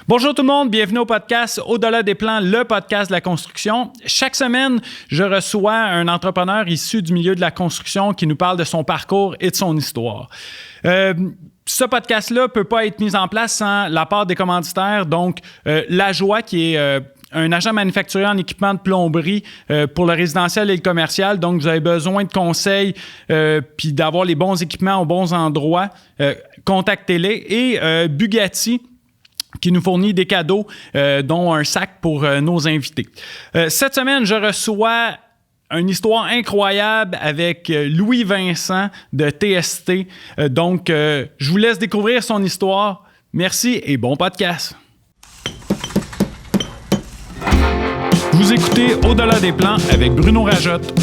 Bonjour tout le monde, bienvenue au podcast Au-delà des plans, le podcast de la construction. Chaque semaine, je reçois un entrepreneur issu du milieu de la construction qui nous parle de son parcours et de son histoire. Ce podcast-là ne peut pas être mis en place sans l'apport des commanditaires, donc La Joie qui est un agent manufacturier en équipement de plomberie pour le résidentiel et le commercial. Donc, vous avez besoin de conseils puis d'avoir les bons équipements aux bons endroits, contactez-les. Et Bugatti, qui nous fournit des cadeaux, dont un sac pour nos invités. Cette semaine, je reçois une histoire incroyable avec Louis Vincent de TST. Donc, je vous laisse découvrir son histoire. Merci et bon podcast. Vous écoutez Au-delà des plans avec Bruno Rajotte.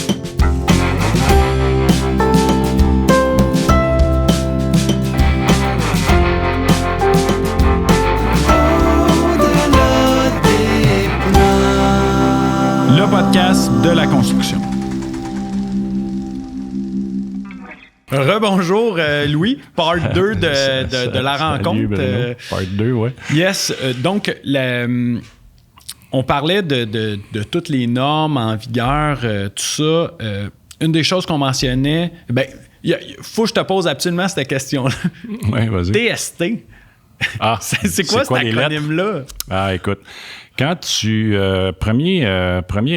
Le podcast de la construction. Rebonjour Louis, part 2 de la rencontre. Salut, part 2, oui. Yes, donc on parlait de toutes les normes en vigueur, tout ça. Une des choses qu'on mentionnait, il faut que je te pose absolument cette question-là. Oui, vas-y. TST. Ah, c'est quoi cet acronyme-là? Ah, écoute, quand tu... premier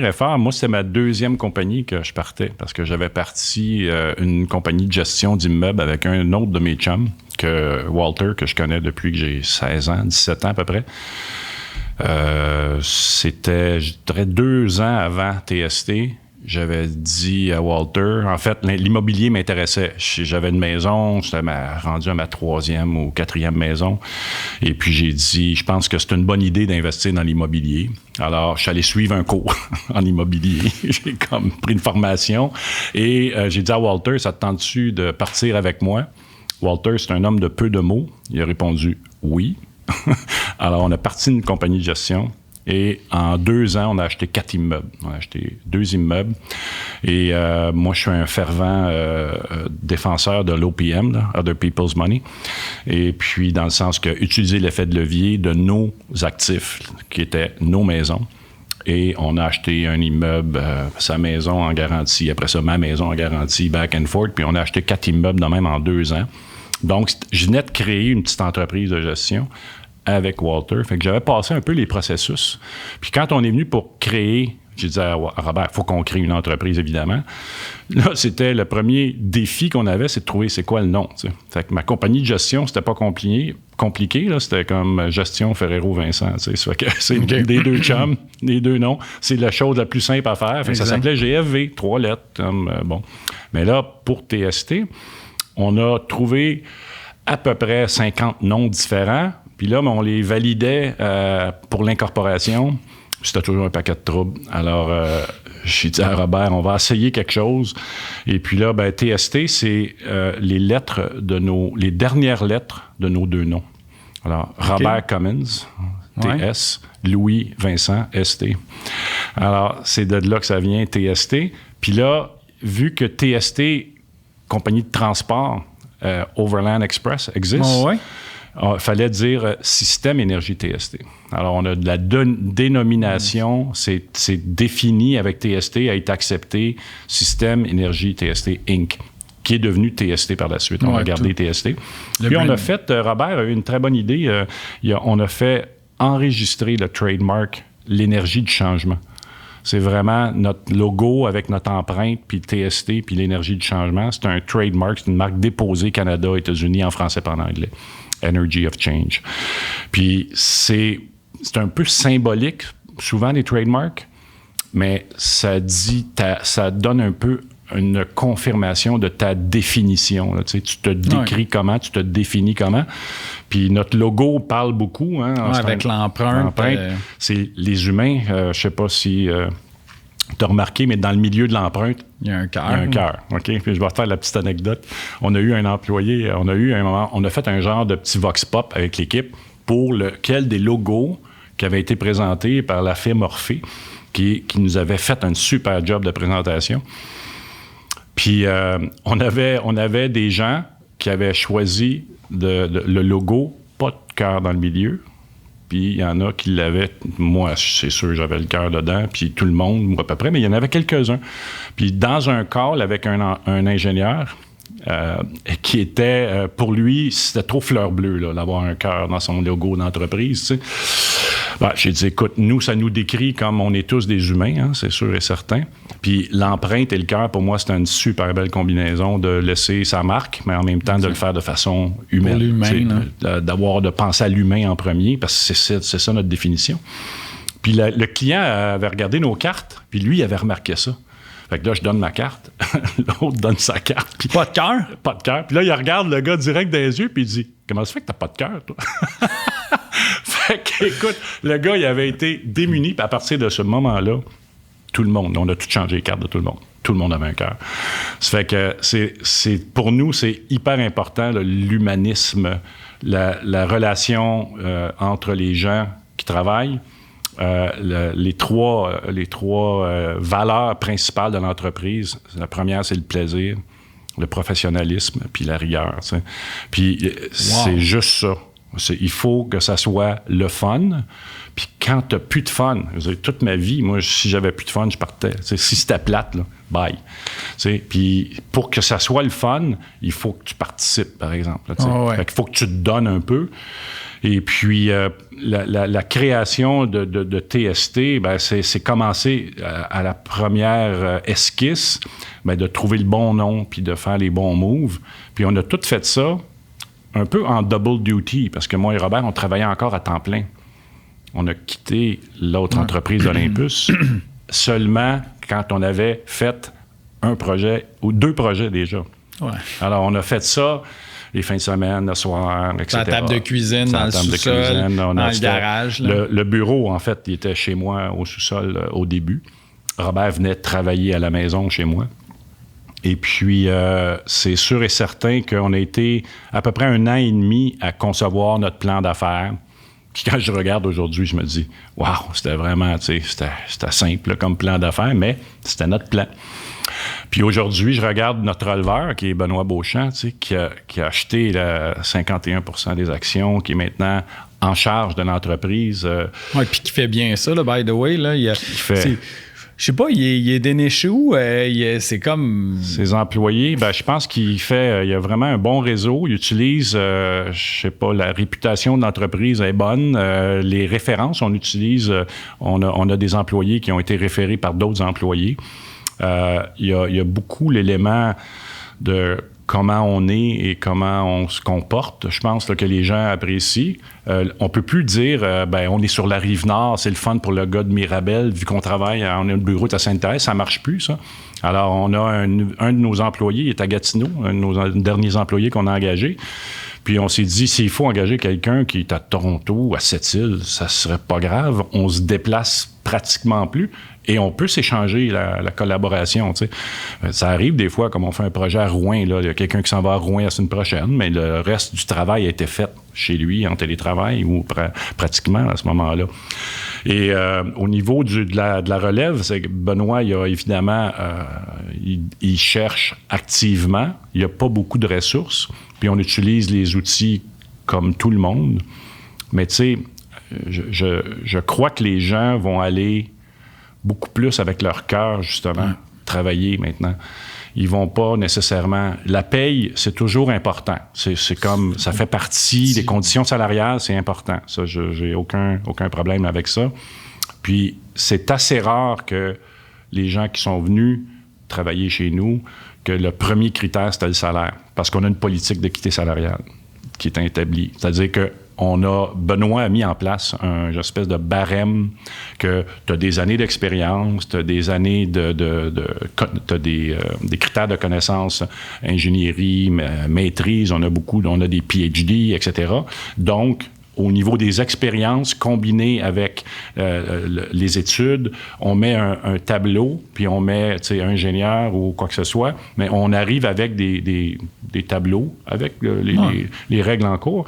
effort, moi, c'est ma deuxième compagnie que je partais parce que j'avais parti une compagnie de gestion d'immeubles avec un autre de mes chums, Walter, que je connais depuis que j'ai 16 ans, 17 ans à peu près. C'était, je dirais, 2 ans avant TST. J'avais dit à Walter, en fait, l'immobilier m'intéressait. J'avais une maison, j'étais rendu à ma 3e ou 4e maison. Et puis j'ai dit, je pense que c'est une bonne idée d'investir dans l'immobilier. Alors, je suis allé suivre un cours en immobilier. J'ai comme pris une formation. Et j'ai dit à Walter, ça te tente-tu de partir avec moi? Walter, c'est un homme de peu de mots. Il a répondu oui. Alors, on a parti d'une compagnie de gestion. Et en 2 ans, on a acheté 4 immeubles. On a acheté 2 immeubles. Et moi, je suis un fervent défenseur de l'OPM, là, Other People's Money. Et puis, dans le sens que utiliser l'effet de levier de nos actifs, qui étaient nos maisons. Et on a acheté un immeuble, sa maison en garantie. Après ça, ma maison en garantie, back and forth. Puis on a acheté 4 immeubles de même en 2 ans. Donc, je venais de créer une petite entreprise de gestion avec Walter. Fait que j'avais passé un peu les processus. Puis quand on est venu pour créer, j'ai dit à Robert, il faut qu'on crée une entreprise, évidemment. Là, c'était le premier défi qu'on avait, c'est de trouver c'est quoi le nom. T'sais. Fait que ma compagnie de gestion, c'était pas compliqué là, c'était comme Gestion Ferrero-Vincent. Fait que c'est des 2 chums, les 2 noms. C'est la chose la plus simple à faire. Fait que ça s'appelait GFV, 3 lettres. Bon. Mais là, pour TST, on a trouvé à peu près 50 noms différents. Puis là, on les validait pour l'incorporation. C'était toujours un paquet de troubles. Alors, j'ai dit à Robert, on va essayer quelque chose. Et puis là, TST, c'est les dernières lettres de nos 2 noms. Alors, okay. Robert Cummins, TS, ouais. Louis Vincent, ST. Alors, c'est de là que ça vient, TST. Puis là, vu que TST, compagnie de transport, Overland Express, existe, oh, ouais. Il fallait dire Système Énergie TST. Alors, on a de la dénomination, c'est défini avec TST, a été accepté Système Énergie TST Inc., qui est devenu TST par la suite. On a gardé TST. Puis on a fait, Robert a eu une très bonne idée, on a fait enregistrer le trademark l'énergie du changement. C'est vraiment notre logo avec notre empreinte, puis TST, puis l'énergie du changement. C'est un trademark, c'est une marque déposée Canada, États-Unis, en français et en anglais. Energy of Change. Puis c'est un peu symbolique, souvent des trademarks, mais ça donne un peu une confirmation de ta définition. Là, tu te décris comment, tu te définis comment. Puis notre logo parle beaucoup. Hein, avec l'empreinte. C'est les humains. Je ne sais pas si tu as remarqué, mais dans le milieu de l'empreinte, il y a un cœur. Il y a un cœur. OK? Puis je vais faire la petite anecdote. On a eu un employé, on a fait un genre de petit vox pop avec l'équipe pour lequel des logos qui avaient été présentés par la firme Orphée, qui nous avait fait un super job de présentation. Puis on avait des gens qui avaient choisi le logo, pas de cœur dans le milieu, puis il y en a qui l'avaient. Moi, c'est sûr, j'avais le cœur dedans, puis tout le monde, moi à peu près, mais il y en avait quelques-uns. Puis dans un call avec un ingénieur, qui était, pour lui, c'était trop fleur bleue, là, d'avoir un cœur dans son logo d'entreprise, tu sais. Ben, j'ai dit, écoute, nous, ça nous décrit comme on est tous des humains, hein, c'est sûr et certain. Puis l'empreinte et le cœur, pour moi, c'était une super belle combinaison de laisser sa marque, mais en même temps de le faire de façon humaine. Pour l'humain, de penser à l'humain en premier, parce que c'est ça notre définition. Puis le client avait regardé nos cartes, puis lui, il avait remarqué ça. Fait que là, je donne ma carte, l'autre donne sa carte. Puis pas de cœur? Pas de cœur. Puis là, il regarde le gars direct dans les yeux, puis il dit, comment ça fait que t'as pas de cœur, toi? Fait que, écoute, le gars, il avait été démuni, puis à partir de ce moment-là, tout le monde, on a tout changé les cartes de tout le monde. Tout le monde avait un cœur. Ça fait que pour nous, c'est hyper important, là, l'humanisme, la relation entre les gens qui travaillent. Les trois valeurs principales de l'entreprise. La première, c'est le plaisir, le professionnalisme, puis la rigueur. Tu sais. Puis c'est juste ça. Il faut que ça soit le fun. Puis quand t'as plus de fun, toute ma vie, moi, si j'avais plus de fun, je partais. Tu sais, si c'était plate, là, bye. Tu sais, puis pour que ça soit le fun, il faut que tu participes, par exemple. Là, ouais. Fait qu'il faut que tu te donnes un peu. Et puis, la création de TST, ben, c'est commencer à la première esquisse, ben, de trouver le bon nom puis de faire les bons moves. Puis on a tout fait ça un peu en double duty, parce que moi et Robert, on travaillait encore à temps plein. On a quitté l'autre entreprise d'Olympus seulement quand on avait fait un projet ou 2 projets déjà. Ouais. Alors, on a fait ça les fins de semaine, le soir, etc. La table de cuisine dans le sous-sol, dans le garage. Le bureau, en fait, il était chez moi au sous-sol au début. Robert venait travailler à la maison chez moi. Et puis, c'est sûr et certain qu'on a été à peu près 1 an et demi à concevoir notre plan d'affaires. Puis quand je regarde aujourd'hui, je me dis, waouh, c'était vraiment, tu sais, c'était simple là, comme plan d'affaires, mais c'était notre plan. Puis aujourd'hui, je regarde notre releveur, qui est Benoît Beauchamp, tu sais, qui a acheté 51% des actions, qui est maintenant en charge de l'entreprise. Oui, puis qui fait bien ça, là, by the way. Là, je sais pas, il est déniché où? C'est comme... Ses employés, ben, je pense il a vraiment un bon réseau. Il utilise, je sais pas, la réputation de l'entreprise est bonne. Les références, on utilise, on a des employés qui ont été référés par d'autres employés. Il y a beaucoup l'élément de comment on est et comment on se comporte. Je pense là, que les gens apprécient. On peut plus dire, on est sur la Rive-Nord, c'est le fun pour le gars de Mirabel, vu qu'on travaille, on a un bureau à Sainte-Thérèse, ça marche plus, ça. Alors, on a un de nos employés, il est à Gatineau, un de nos derniers employés qu'on a engagé. Puis on s'est dit, s'il faut engager quelqu'un qui est à Toronto, à Sept-Îles, ça serait pas grave. On se déplace pratiquement plus et on peut s'échanger la collaboration. Tu sais. Ça arrive des fois, comme on fait un projet à Rouen, là, il y a quelqu'un qui s'en va à Rouen la semaine prochaine, mais le reste du travail a été fait chez lui en télétravail ou pratiquement à ce moment-là. Et au niveau de la relève, c'est que Benoît, il a évidemment, il cherche activement. Il n'y a pas beaucoup de ressources. Puis on utilise les outils comme tout le monde. Mais tu sais, je crois que les gens vont aller beaucoup plus avec leur cœur, justement, travailler maintenant. Ils vont pas nécessairement... La paye, c'est toujours important. C'est comme... Ça fait partie des conditions salariales, c'est important. Ça, j'ai aucun problème avec ça. Puis, c'est assez rare que les gens qui sont venus travailler chez nous, que le premier critère, c'était le salaire. Parce qu'on a une politique d'équité salariale qui est établie. C'est-à-dire que Benoît a mis en place une espèce de barème que tu as des années d'expérience, tu as des années t'as des critères de connaissances, ingénierie, maîtrise, on a des PhD, etc. Donc, au niveau des expériences combinées avec les études, on met un tableau, puis on met ingénieur ou quoi que ce soit, mais on arrive avec des tableaux, avec les règles en cours,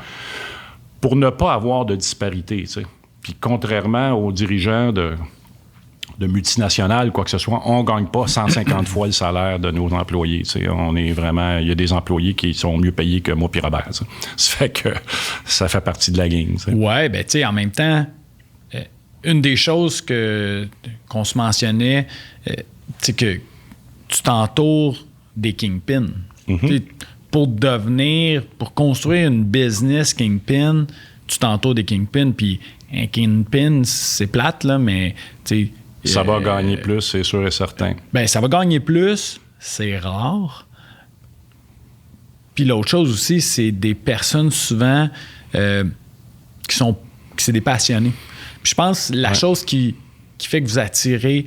pour ne pas avoir de disparité. Tu sais. Puis contrairement aux dirigeants de multinationales, quoi que ce soit, on ne gagne pas 150 fois le salaire de nos employés. On est vraiment... Il y a des employés qui sont mieux payés que moi puis Robert. Ça fait que ça fait partie de la game. Oui, bien, tu sais, en même temps, une des choses qu'on se mentionnait, c'est que tu t'entoures des kingpins. Pour construire une business kingpin, tu t'entoures des kingpins, puis un kingpin, c'est plate, là, mais tu sais... Ça va gagner plus, c'est sûr et certain. Ben, ça va gagner plus, c'est rare. Puis l'autre chose aussi, c'est des personnes souvent c'est des passionnés. Puis je pense que la chose qui fait que vous attirez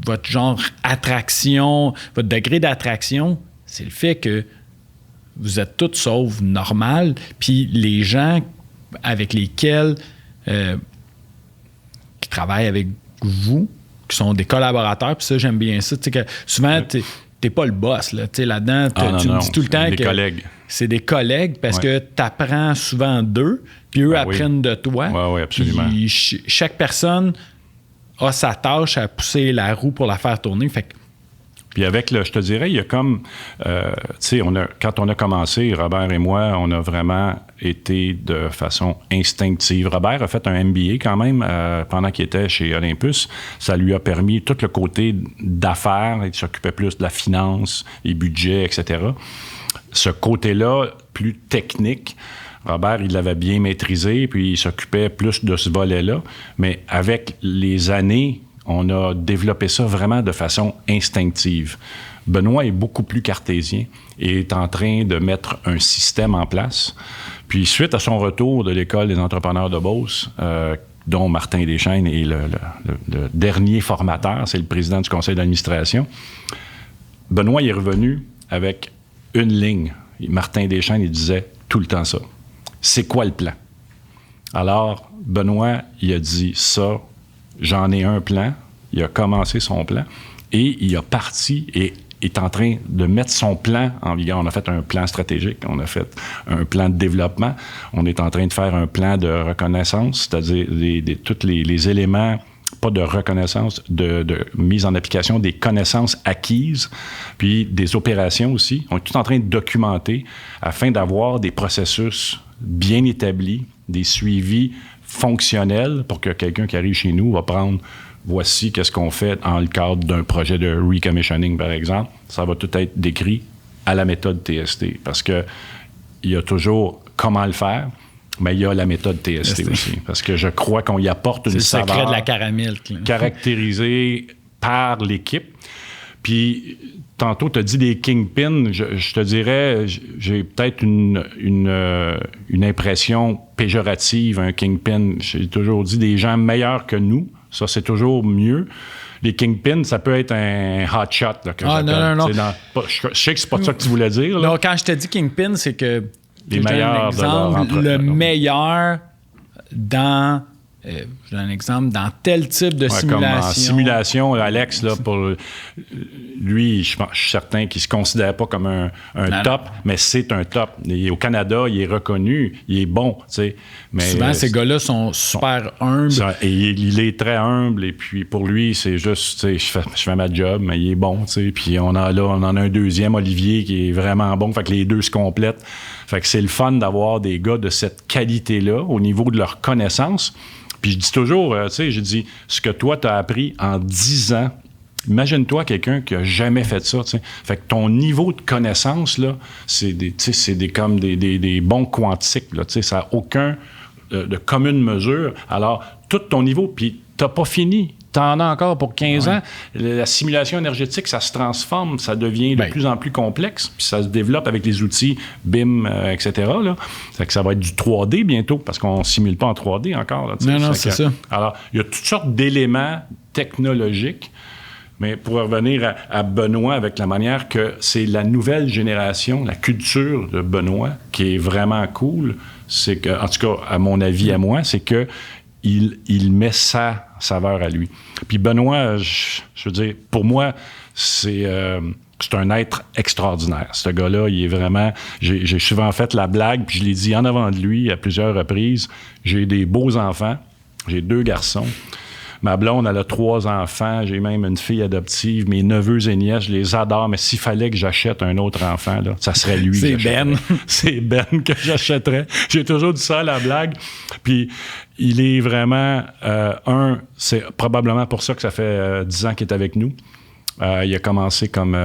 votre genre attraction, votre degré d'attraction, c'est le fait que vous êtes tous sauf normal, puis les gens avec lesquels qui travaillent avec vous, qui sont des collaborateurs, puis ça, j'aime bien ça. Tu sais que souvent, t'es pas le boss là-dedans. Tu me dis tout le temps que collègues. C'est des collègues parce que tu apprends souvent d'eux, puis eux apprennent de toi. Oui, absolument. Puis chaque personne a sa tâche à pousser la roue pour la faire tourner. Fait que puis je te dirais, il y a comme, tu sais, quand on a commencé, Robert et moi, on a vraiment été de façon instinctive. Robert a fait un MBA quand même pendant qu'il était chez Olympus. Ça lui a permis tout le côté d'affaires. Il s'occupait plus de la finance, les budgets, etc. Ce côté-là, plus technique, Robert, il l'avait bien maîtrisé, puis il s'occupait plus de ce volet-là. Mais avec les années, on a développé ça vraiment de façon instinctive. Benoît est beaucoup plus cartésien et est en train de mettre un système en place. Puis, suite à son retour de l'École des entrepreneurs de Beauce, dont Martin Deschênes est le dernier formateur, c'est le président du conseil d'administration, Benoît est revenu avec une ligne. Martin Deschênes, il disait tout le temps ça. C'est quoi le plan? Alors, Benoît, il a dit ça. J'en ai un plan. Il a commencé son plan et il a parti et est en train de mettre son plan en vigueur. On a fait un plan stratégique, on a fait un plan de développement, on est en train de faire un plan de reconnaissance, c'est-à-dire tous les éléments, pas de reconnaissance, de mise en application des connaissances acquises, puis des opérations aussi. On est tout en train de documenter afin d'avoir des processus bien établis, des suivis fonctionnel pour que quelqu'un qui arrive chez nous va prendre voici qu'est-ce qu'on fait dans le cadre d'un projet de recommissioning, par exemple. Ça va tout être décrit à la méthode TST parce que il y a toujours comment le faire, mais il y a la méthode TST aussi. Parce que je crois qu'on y apporte une saveur. C'est le secret de la caramel. Caractérisée par l'équipe. Puis, tantôt, tu as dit des kingpins. Je te dirais, j'ai peut-être une impression péjorative, un kingpin. J'ai toujours dit des gens meilleurs que nous. Ça, c'est toujours mieux. Les kingpins, ça peut être un hot shot. Là, non. Je sais que c'est pas ça que tu voulais dire. Là. Non, quand je te dis kingpin, c'est que les meilleurs le meilleur dans... je donne un exemple, dans tel type de simulation. Comme en simulation, Alex, là, pour lui, je suis certain qu'il ne se considère pas comme un top, mais c'est un top. Au Canada, il est reconnu, il est bon. Mais souvent, ces gars-là sont super humbles. Et il est très humble, et puis pour lui, c'est juste, je fais ma job, mais il est bon. Puis on en a un deuxième, Olivier, qui est vraiment bon, fait que les deux se complètent. Fait que c'est le fun d'avoir des gars de cette qualité-là au niveau de leur connaissance. Puis je dis toujours, j'ai dit, ce que toi, tu as appris en 10 ans, imagine-toi quelqu'un qui n'a jamais fait ça. T'sais. Fait que ton niveau de connaissance, là, c'est comme des bons quantiques. Là, ça n'a aucun de commune mesure. Alors, tout ton niveau, puis tu n'as pas fini. Tu en as encore pour 15 ans. La simulation énergétique, ça se transforme, ça devient de plus en plus complexe, puis ça se développe avec les outils BIM, etc. Là. Fait que ça va être du 3D bientôt, parce qu'on ne simule pas en 3D encore. Là, non, c'est ça. Alors, il y a toutes sortes d'éléments technologiques, mais pour revenir à Benoît, avec la manière que c'est la nouvelle génération, la culture de Benoît, qui est vraiment cool, c'est que, en tout cas, à mon avis, à moi, c'est que il met sa saveur à lui. Puis Benoît, je veux dire, pour moi, c'est un être extraordinaire. Ce gars-là, il est vraiment... J'ai souvent fait la blague, puis je l'ai dit en avant de lui à plusieurs reprises. J'ai des beaux enfants. J'ai 2 garçons. Ma blonde, elle a 3 enfants. J'ai même une fille adoptive. Mes neveux et nièces, je les adore. Mais s'il fallait que j'achète un autre enfant, là, ça serait lui. C'est Ben. C'est Ben que j'achèterais. J'ai toujours dit ça à la blague. Puis, il est vraiment... c'est probablement pour ça que ça fait 10 ans qu'il est avec nous. Il a commencé comme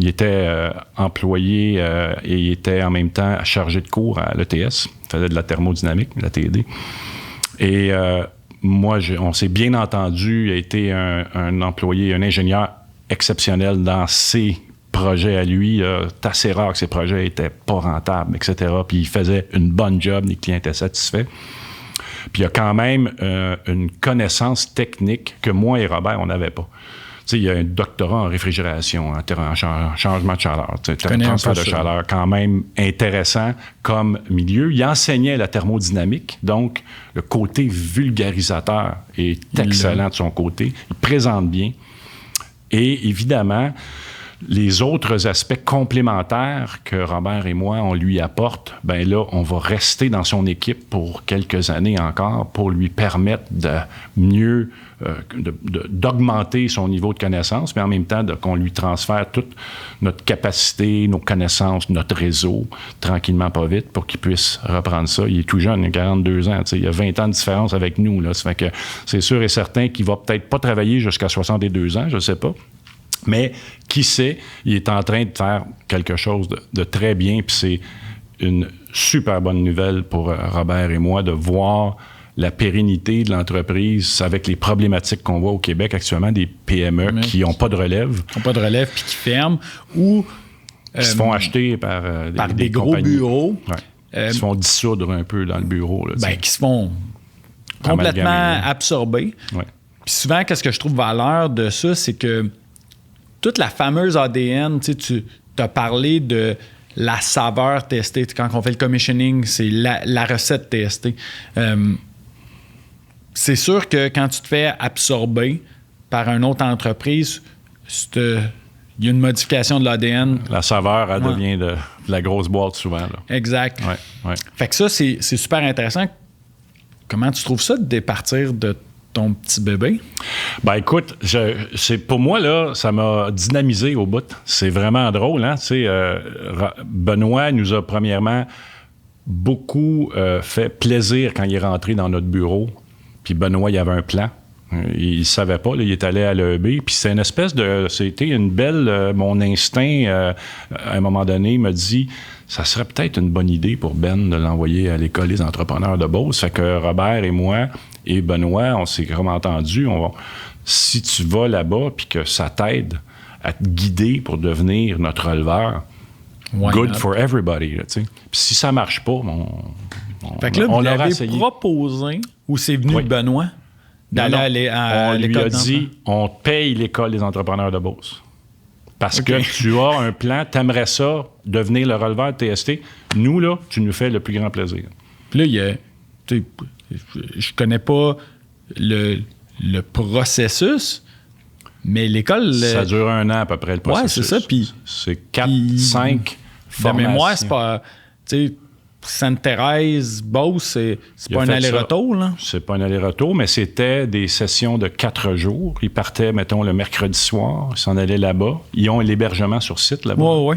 il était employé et il était en même temps chargé de cours à l'ETS. Il faisait de la thermodynamique, la TD. Et moi, on s'est bien entendu. Il a été un employé, un ingénieur exceptionnel dans ses projets à lui. C'est assez rare que ses projets n'étaient pas rentables, etc. Puis il faisait une bonne job, les clients étaient satisfaits. Puis il a quand même une connaissance technique que moi et Robert, on n'avait pas. Tu sais, il y a un doctorat en réfrigération, en changement de chaleur, transfert de chaleur, quand même intéressant comme milieu. Il enseignait la thermodynamique, donc le côté vulgarisateur est excellent de son côté. Il présente bien. Et évidemment, les autres aspects complémentaires que Robert et moi, on lui apporte, bien là, on va rester dans son équipe pour quelques années encore pour lui permettre de mieux, d'augmenter son niveau de connaissance, mais en même temps qu'on lui transfère toute notre capacité, nos connaissances, notre réseau, tranquillement, pas vite, pour qu'il puisse reprendre ça. Il est tout jeune, il a 42 ans, il a 20 ans de différence avec nous. Là. Ça fait que c'est sûr et certain qu'il va peut-être pas travailler jusqu'à 62 ans, je ne sais pas. Mais qui sait, il est en train de faire quelque chose de très bien, puis c'est une super bonne nouvelle pour Robert et moi de voir la pérennité de l'entreprise avec les problématiques qu'on voit au Québec actuellement, des PME qui n'ont pas de relève. Qui n'ont pas de relève puis qui ferment ou... qui se font acheter par des gros compagnies. bureaux. Ouais. Qui se font dissoudre un peu dans le bureau. Là, qui se font complètement absorber. Ouais. Puis souvent, qu'est-ce que je trouve valeur de ça, c'est que toute la fameuse ADN, tu as parlé de la saveur testée. Quand on fait le commissioning, c'est la recette testée. C'est sûr que quand tu te fais absorber par une autre entreprise, il y a une modification de l'ADN. La saveur, elle devient de la grosse boîte souvent. Là. Exact. Ouais. Fait que ça, c'est super intéressant. Comment tu trouves ça de départir de ton petit bébé? Ben écoute, pour moi, là, ça m'a dynamisé au bout. C'est vraiment drôle, hein? Benoît nous a premièrement beaucoup fait plaisir quand il est rentré dans notre bureau. Puis Benoît, il avait un plan. Il ne savait pas, là, il est allé à l'EEB. Puis c'est une espèce de... C'était une belle... mon instinct, à un moment donné, me dit... Ça serait peut-être une bonne idée pour Ben de l'envoyer à l'École des entrepreneurs de Beauce. Fait que Robert et moi et Benoît, on s'est vraiment entendus. Si tu vas là-bas puis que ça t'aide à te guider pour devenir notre releveur, good for everybody. Là, puis si ça marche pas, fait que là, on l'aura proposé ou c'est venu de Benoît d'aller à l'École? On lui a dit, on paye l'École des entrepreneurs de Beauce. Parce que tu as un plan, tu aimerais ça, devenir le releveur de TST. Nous, là, tu nous fais le plus grand plaisir. Puis là, je connais pas le processus, mais l'école... Ça dure 1 an à peu près, le processus. Oui, c'est ça. Puis c'est 4-5 formations. De mémoire, c'est pas... Sainte-Thérèse, Beauce, c'est pas un aller-retour, là? C'est pas un aller-retour, mais c'était des sessions de 4 jours. Ils partaient, mettons, le mercredi soir. Ils s'en allaient là-bas. Ils ont l'hébergement sur site là-bas. Oui.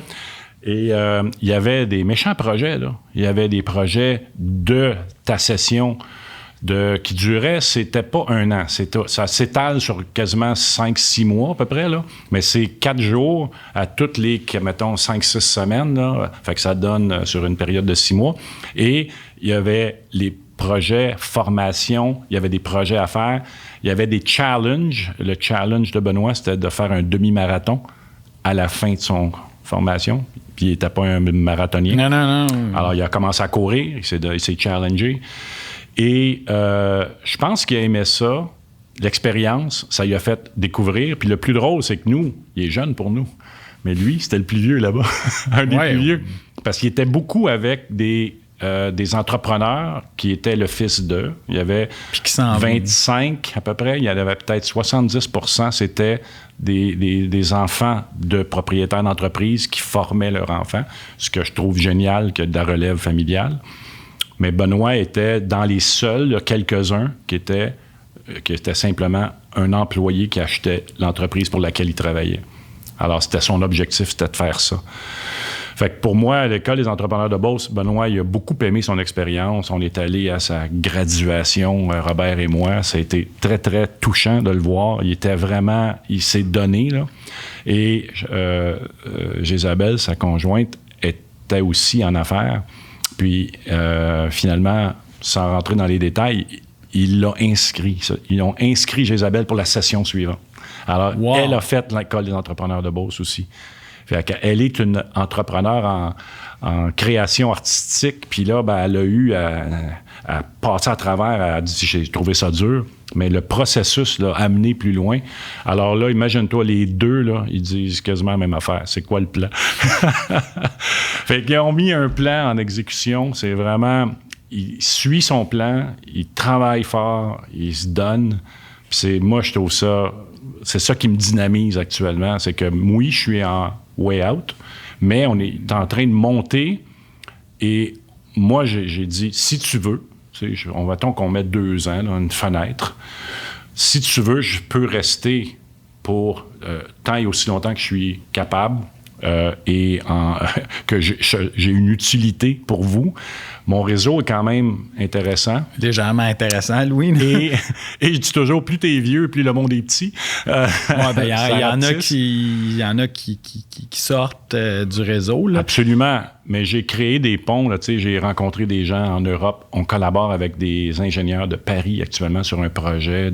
Et il y avait des méchants projets, là. Il y avait des projets de ta session qui durait, c'était pas 1 an. Ça s'étale sur quasiment 5-6 mois à peu près, là. Mais c'est 4 jours à toutes les, mettons, 5-6 semaines, là. Fait que ça donne sur une période de 6 mois. Et il y avait les projets formation, il y avait des projets à faire, il y avait des challenges. Le challenge de Benoît, c'était de faire un demi-marathon à la fin de son formation. Puis il n'était pas un marathonien. Non. Alors, il a commencé à courir, il s'est challengé. Et je pense qu'il a aimé ça, l'expérience, ça lui a fait découvrir. Puis le plus drôle, c'est que nous, il est jeune pour nous, mais lui, c'était le plus vieux là-bas, un des plus vieux. Parce qu'il était beaucoup avec des entrepreneurs qui étaient le fils d'eux. Il y avait 25 à peu près, il y en avait peut-être 70%, c'était des enfants de propriétaires d'entreprises qui formaient leurs enfants, ce que je trouve génial que de la relève familiale. Mais Benoît était dans les seuls, quelques-uns, qui étaient qui était simplement un employé qui achetait l'entreprise pour laquelle il travaillait. Alors, c'était son objectif, c'était de faire ça. Fait que pour moi, à l'École des entrepreneurs de Beauce, Benoît, il a beaucoup aimé son expérience. On est allé à sa graduation, Robert et moi. Ça a été très, très touchant de le voir. Il s'est donné, là. Et Jésabelle, sa conjointe, était aussi en affaires. Puis, finalement, sans rentrer dans les détails, ils ont inscrit Jésabelle pour la session suivante. Alors, Elle a fait l'École des entrepreneurs de Beauce aussi. Elle est une entrepreneure en création artistique. Puis là, elle a eu à passer à travers. Elle a dit, j'ai trouvé ça dur, mais le processus l'a amené plus loin. Alors là, imagine-toi, les deux, là, ils disent quasiment la même affaire. C'est quoi le plan? Fait qu'ils ont mis un plan en exécution. C'est vraiment... Il suit son plan, il travaille fort, il se donne. Puis moi, je trouve ça... C'est ça qui me dynamise actuellement. C'est que, oui, je suis en way out, mais on est en train de monter. Et moi, j'ai dit, si tu veux, on va qu'on mette 2 ans, là, une fenêtre. Si tu veux, je peux rester pour tant et aussi longtemps que je suis capable et que j'ai une utilité pour vous. Mon réseau est quand même intéressant. Légèrement intéressant, Louis. Et je dis toujours, plus t'es vieux, plus le monde est petit. Il y en a qui sortent du réseau. Là. Absolument. Mais j'ai créé des ponts. Là, j'ai rencontré des gens en Europe. On collabore avec des ingénieurs de Paris actuellement sur un projet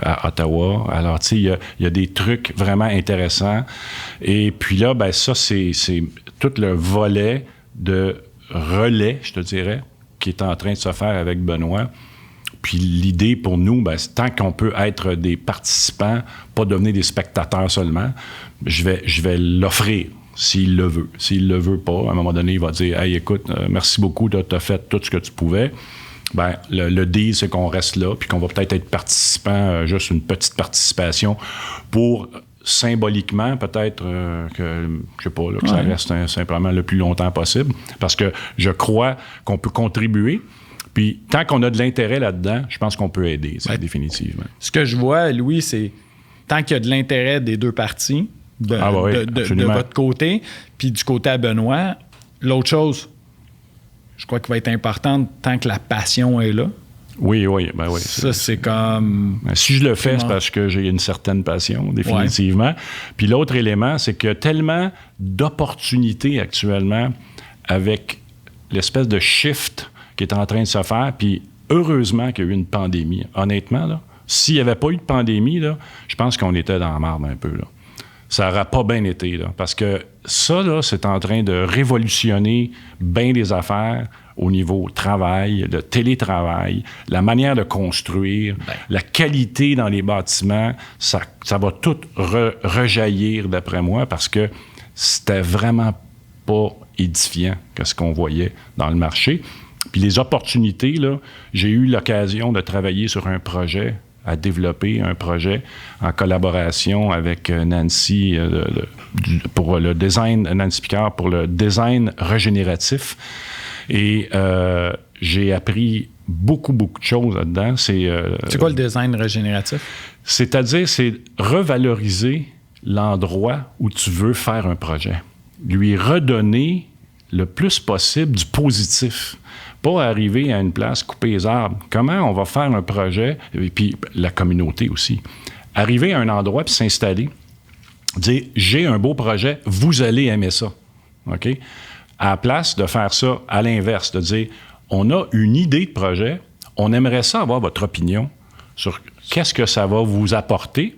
à Ottawa. Alors, il y a des trucs vraiment intéressants. Et puis là, ça, c'est tout le volet de relais, je te dirais, qui est en train de se faire avec Benoît. Puis l'idée pour nous, c'est tant qu'on peut être des participants, pas devenir des spectateurs seulement, je vais l'offrir s'il le veut. S'il le veut pas, à un moment donné, il va dire « Hey, écoute, merci beaucoup, tu as fait tout ce que tu pouvais. » Le deal, c'est qu'on reste là, puis qu'on va peut-être être participant, juste une petite participation pour... symboliquement, peut-être que, je sais pas, là, que ça reste simplement le plus longtemps possible, parce que je crois qu'on peut contribuer. Puis, tant qu'on a de l'intérêt là-dedans, je pense qu'on peut aider, définitivement. Ce que je vois, Louis, c'est tant qu'il y a de l'intérêt des deux parties, de votre côté, puis du côté à Benoît, l'autre chose, je crois qu'il va être importante tant que la passion est là. Oui. Ça, c'est comme... Si je le fais, c'est parce que j'ai une certaine passion, définitivement. Ouais. Puis l'autre élément, c'est qu'il y a tellement d'opportunités actuellement avec l'espèce de shift qui est en train de se faire. Puis heureusement qu'il y a eu une pandémie. Honnêtement, là, s'il n'y avait pas eu de pandémie, là, je pense qu'on était dans la marde un peu, là. Ça n'aurait pas bien été, là, parce que ça, là, c'est en train de révolutionner bien des affaires au niveau travail, de télétravail, la manière de construire, la qualité dans les bâtiments, ça va tout rejaillir, d'après moi, parce que c'était vraiment pas édifiant que ce qu'on voyait dans le marché. Puis les opportunités, là, j'ai eu l'occasion de travailler sur un projet, à développer un projet en collaboration avec Nancy pour le design, Nancy Picard pour le design régénératif. Et j'ai appris beaucoup de choses là-dedans. C'est quoi le design régénératif? C'est-à-dire, c'est revaloriser l'endroit où tu veux faire un projet. Lui redonner le plus possible du positif. Pas arriver à une place, couper les arbres. Comment on va faire un projet, et puis la communauté aussi. Arriver à un endroit puis s'installer, dire « J'ai un beau projet, vous allez aimer ça. » OK? À la place de faire ça à l'inverse, de dire « On a une idée de projet, on aimerait ça avoir votre opinion sur qu'est-ce que ça va vous apporter,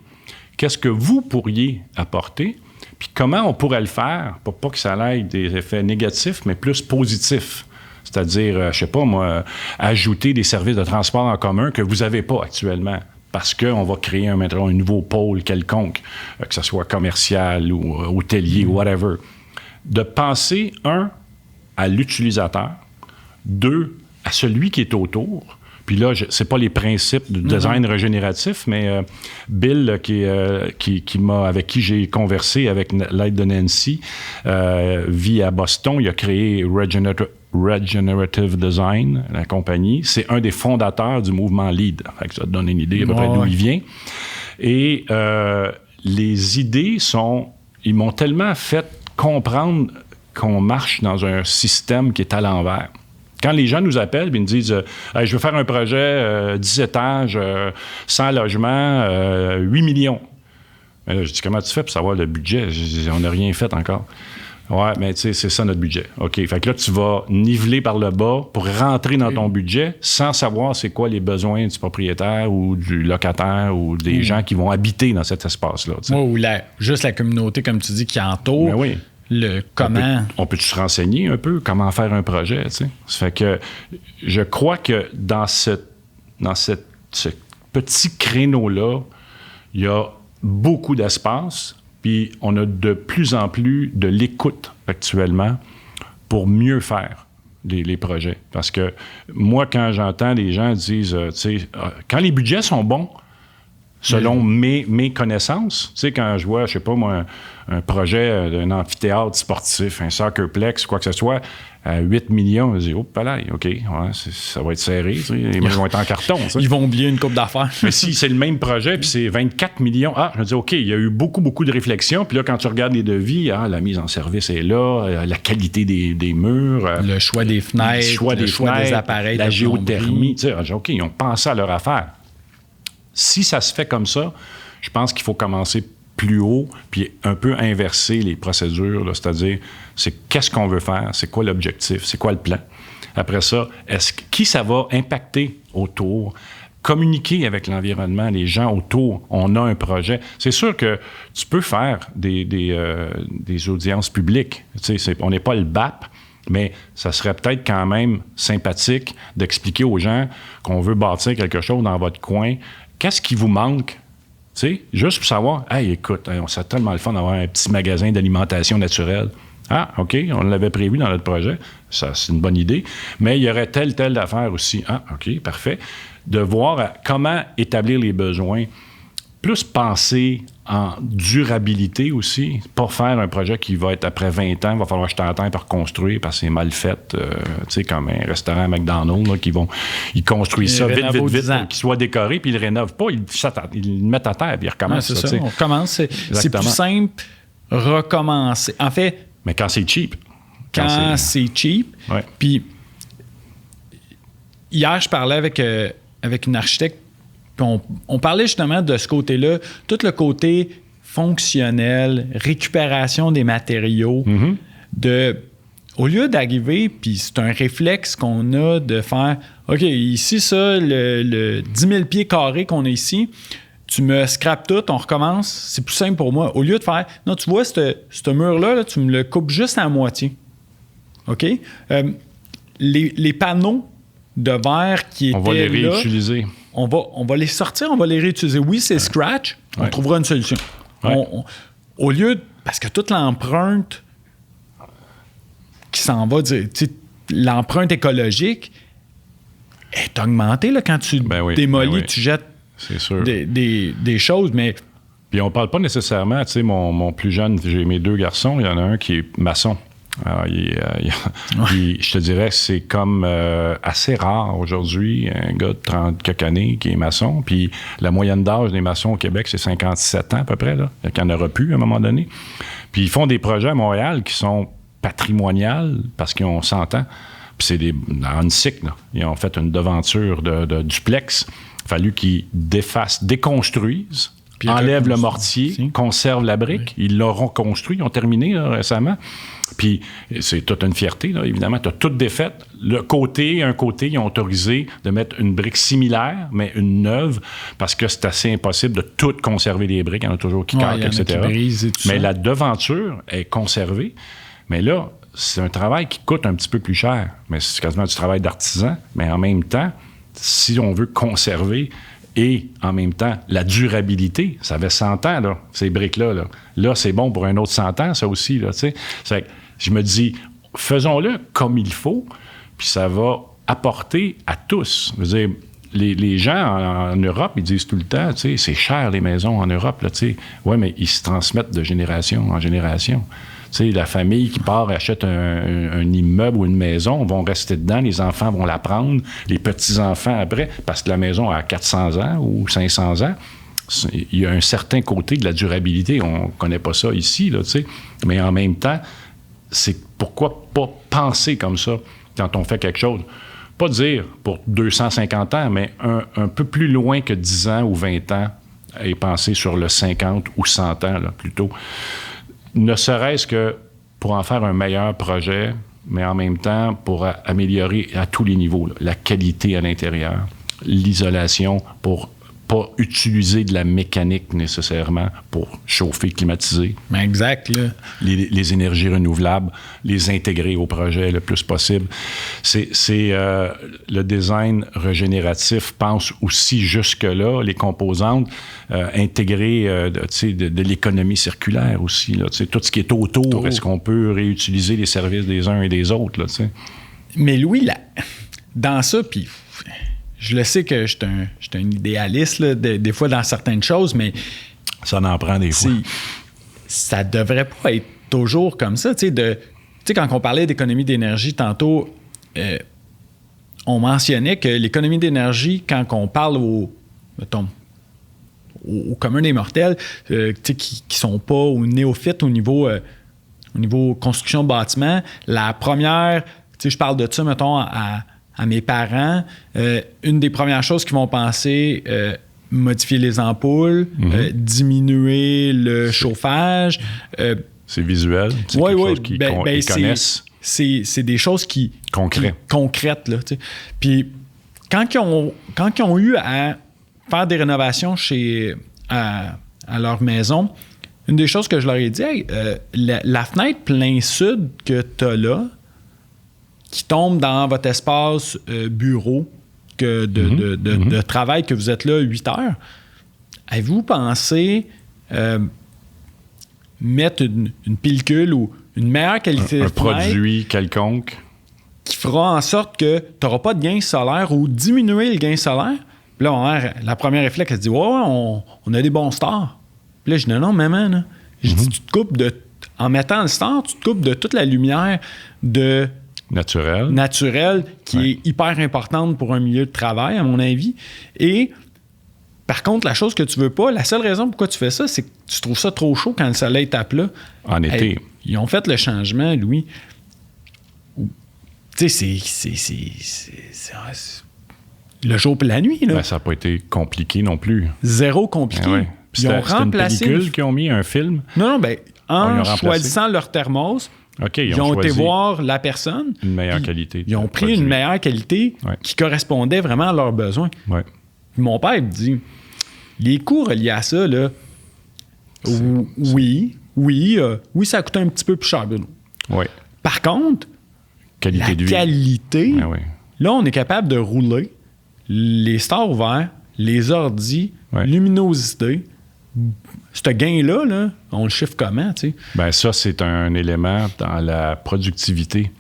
qu'est-ce que vous pourriez apporter, puis comment on pourrait le faire pour pas que ça ait des effets négatifs, mais plus positifs. » C'est-à-dire, je sais pas moi, ajouter des services de transport en commun que vous n'avez pas actuellement. Parce qu'on va créer un nouveau pôle quelconque, que ce soit commercial ou hôtelier, whatever. De penser, 1, à l'utilisateur, 2, à celui qui est autour. Puis là, c'est pas les principes du design régénératif, mais Bill, avec qui j'ai conversé avec l'aide de Nancy, vit à Boston. Il a créé Regenerative Design, la compagnie. C'est un des fondateurs du mouvement LEED. Fait que ça te donne une idée à peu près d'où il vient. Et les idées ils m'ont tellement fait comprendre qu'on marche dans un système qui est à l'envers. Quand les gens nous appellent et nous disent hey, « Je veux faire un projet 10 étages, 100 logements, 8 millions. » Je dis « Comment tu fais pour savoir le budget? » On n'a rien fait encore. Ouais, mais tu sais, c'est ça notre budget. OK. Fait que là, tu vas niveler par le bas pour rentrer dans ton budget sans savoir c'est quoi les besoins du propriétaire ou du locataire ou des gens qui vont habiter dans cet espace-là. Ou juste la communauté, comme tu dis, qui entoure. Ben oui. On peut se renseigner un peu comment faire un projet, tu sais. Ça fait que je crois que dans ce petit créneau-là, il y a beaucoup d'espace, puis on a de plus en plus de l'écoute actuellement pour mieux faire les projets. Parce que moi, quand j'entends des gens dire, tu sais, quand les budgets sont bons, selon mes connaissances, tu sais, quand je vois, je sais pas moi, un projet d'un amphithéâtre sportif, un soccerplex, quoi que ce soit, à 8 millions, je dis, oh, palais, OK, ouais, ça va être serré, tu sais, les maisons vont être en carton. Tu sais. Ils vont oublier une coupe d'affaires. Mais si c'est le même projet, puis c'est 24 millions, je me dis, OK, il y a eu beaucoup, beaucoup de réflexions, puis là, quand tu regardes les devis, la mise en service est là, la qualité des murs. Le choix des fenêtres, le choix des appareils. La géothermie, tu sais, OK, ils ont pensé à leur affaire. Si ça se fait comme ça, je pense qu'il faut commencer plus haut puis un peu inverser les procédures, là, c'est-à-dire, c'est qu'est-ce qu'on veut faire, c'est quoi l'objectif, c'est quoi le plan. Après ça, qui ça va impacter autour, communiquer avec l'environnement, les gens autour, on a un projet. C'est sûr que tu peux faire des audiences publiques, tu sais, on n'est pas le BAP, mais ça serait peut-être quand même sympathique d'expliquer aux gens qu'on veut bâtir quelque chose dans votre coin. Qu'est-ce qui vous manque? Tu sais, juste pour savoir, hey, écoute, on serait tellement le fun d'avoir un petit magasin d'alimentation naturelle. Ah, OK, on l'avait prévu dans notre projet. Ça, c'est une bonne idée. Mais il y aurait telle affaire aussi. Ah, OK, parfait. De voir comment établir les besoins. Plus penser en durabilité aussi, pas faire un projet qui va être après 20 ans, il va falloir acheter en temps pour reconstruire parce que c'est mal fait, tu sais, comme un restaurant McDonald's, là, ils construisent ça vite, pour qu'il soit décoré, puis ils le rénovent pas, ils le mettent à terre, puis ils recommencent. C'est ça, on recommence, c'est plus simple, recommencer. En fait... Mais quand c'est cheap. Quand c'est cheap, ouais. Puis hier, je parlais avec une architecte. On parlait justement de ce côté-là, tout le côté fonctionnel, récupération des matériaux, au lieu d'arriver, puis c'est un réflexe qu'on a de faire, OK, ici, ça, le 10 000 pieds carrés qu'on a ici, tu me scrapes tout, on recommence, c'est plus simple pour moi. Au lieu de faire, non, tu vois, ce mur-là, là, tu me le coupes juste à moitié. OK? Les panneaux de verre qui étaient là... On va les réutiliser. On va les sortir, on va les réutiliser. Oui, c'est scratch, on trouvera une solution. Ouais. Au lieu... Parce que toute l'empreinte qui s'en va, l'empreinte écologique est augmentée là, quand tu démolis, tu jettes des choses, mais... Puis on parle pas nécessairement, tu sais, mon plus jeune, j'ai mes 2 garçons, il y en a un qui est maçon. Alors, je te dirais que c'est comme assez rare aujourd'hui, un gars de 30 quelques années qui est maçon. Puis la moyenne d'âge des maçons au Québec, c'est 57 ans à peu près. Là. Il y en aura plus à un moment donné. Puis ils font des projets à Montréal qui sont patrimoniales parce qu'on s'entend. Puis c'est dans une cycle. Là. Ils ont fait une devanture de duplex. Il a fallu qu'ils déconstruisent. Puis enlèvent le mortier, conservent la brique. Oui. Ils l'auront construit, ils ont terminé là, récemment. Puis c'est toute une fierté, là, évidemment. Tu as tout défait. Un côté, ils ont autorisé de mettre une brique similaire, mais une neuve, parce que c'est assez impossible de tout conserver les briques. Il y en a toujours qui caquent, etc. Qui brisent et tout mais ça. La devanture est conservée. Mais là, c'est un travail qui coûte un petit peu plus cher. Mais c'est quasiment du travail d'artisan. Mais en même temps, si on veut conserver... Et en même temps, la durabilité, ça avait 100 ans, là, ces briques-là. Là, c'est bon pour un autre 100 ans, ça aussi. Là, je me dis, faisons-le comme il faut, puis ça va apporter à tous. Je veux dire, les gens en Europe, ils disent tout le temps, c'est cher les maisons en Europe. Oui, mais ils se transmettent de génération en génération. sais, la famille qui part achète un immeuble ou une maison, vont rester dedans, les enfants vont la prendre, les petits-enfants après, parce que la maison a 400 ans ou 500 ans. Il y a un certain côté de la durabilité. On ne connaît pas ça ici, là, tu sais. Mais en même temps, c'est pourquoi pas penser comme ça quand on fait quelque chose. Pas dire pour 250 ans, mais un peu plus loin que 10 ans ou 20 ans et penser sur le 50 ou 100 ans, là, plutôt. Ne serait-ce que pour en faire un meilleur projet, mais en même temps pour améliorer à tous les niveaux, là, la qualité à l'intérieur, l'isolation pour pas utiliser de la mécanique nécessairement pour chauffer, climatiser. Exact. Là. Les énergies renouvelables, les intégrer au projet le plus possible. Le design régénératif pense aussi jusque-là, les composantes, intégrer de l'économie circulaire aussi. Là, tout ce qui est autour, est-ce qu'on peut réutiliser les services des uns et des autres? Là, mais Louis, dans ça, puis... Je le sais que je suis un idéaliste, là, des fois dans certaines choses, mais... Ça en prend des fois. Ça devrait pas être toujours comme ça. Tu sais, quand on parlait d'économie d'énergie tantôt, on mentionnait que l'économie d'énergie, quand on parle au commun des mortels, qui sont pas au néophyte au niveau construction de bâtiment, la première... Tu sais, je parle de ça, mettons, à mes parents, une des premières choses qu'ils vont penser, modifier les ampoules, diminuer le chauffage. C'est visuel, c'est quelque chose qu'ils connaissent. C'est des choses concrètes. Là, puis quand ils ont eu à faire des rénovations à leur maison, une des choses que je leur ai dit, hey, la fenêtre plein sud que tu as là, qui tombe dans votre espace bureau de travail, que vous êtes là 8 heures, avez-vous pensé mettre une pellicule ou une meilleure qualité de fenêtre, un produit quelconque qui fera en sorte que tu n'auras pas de gain solaire ou diminuer le gain solaire? Puis là, la première réflexe, elle se dit « Ouais, on a des bons stars. » Puis là, je dis « Non, maman, là. » Je dis « Tu te coupes en mettant le star, tu te coupes de toute la lumière naturelle qui est hyper importante pour un milieu de travail, à mon avis. Et par contre, la chose que tu veux pas, la seule raison pourquoi tu fais ça, c'est que tu trouves ça trop chaud quand le soleil tape là. En été. Ils ont fait le changement, Louis. Tu sais, c'est le jour et la nuit. Là. Ben, ça n'a pas été compliqué non plus. Zéro compliqué. Ah ouais. Ils ont remplacé une pellicule qu'ils ont mis un film? Non, en choisissant leur thermos, Okay, ils ont été voir la personne. Une meilleure qualité. Ils ont pris une meilleure qualité qui correspondait vraiment à leurs besoins. Ouais. Puis mon père me dit, les coûts reliés à ça, là, oui, ça coûte un petit peu plus cher, Bruno. Oui. Par contre, qualité de vie. Qualité, là, on est capable de rouler les stars ouverts, les ordis, luminosité. Ce gain-là, là, on le chiffre comment, tu sais? Bien, ça, c'est un élément dans la productivité.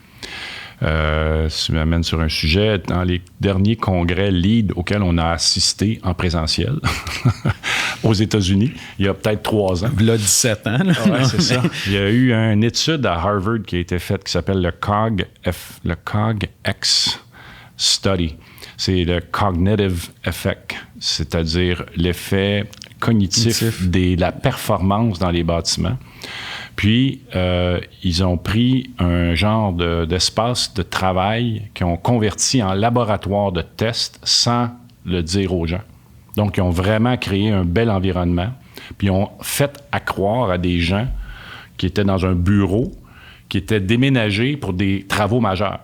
Si tu m'amènes sur un sujet, dans les derniers congrès LEED auxquels on a assisté en présentiel aux États-Unis, il y a peut-être 3 ans. Là, 17 ans. Là. Ouais, c'est ça. Il y a eu une étude à Harvard qui a été faite qui s'appelle le COG-X Study. C'est le Cognitive Effect, c'est-à-dire l'effet cognitif de la performance dans les bâtiments. Puis, ils ont pris un genre d'espace de travail qu'ils ont converti en laboratoire de test sans le dire aux gens. Donc, ils ont vraiment créé un bel environnement. Puis, ils ont fait accroire à des gens qui étaient dans un bureau, qui étaient déménagés pour des travaux majeurs.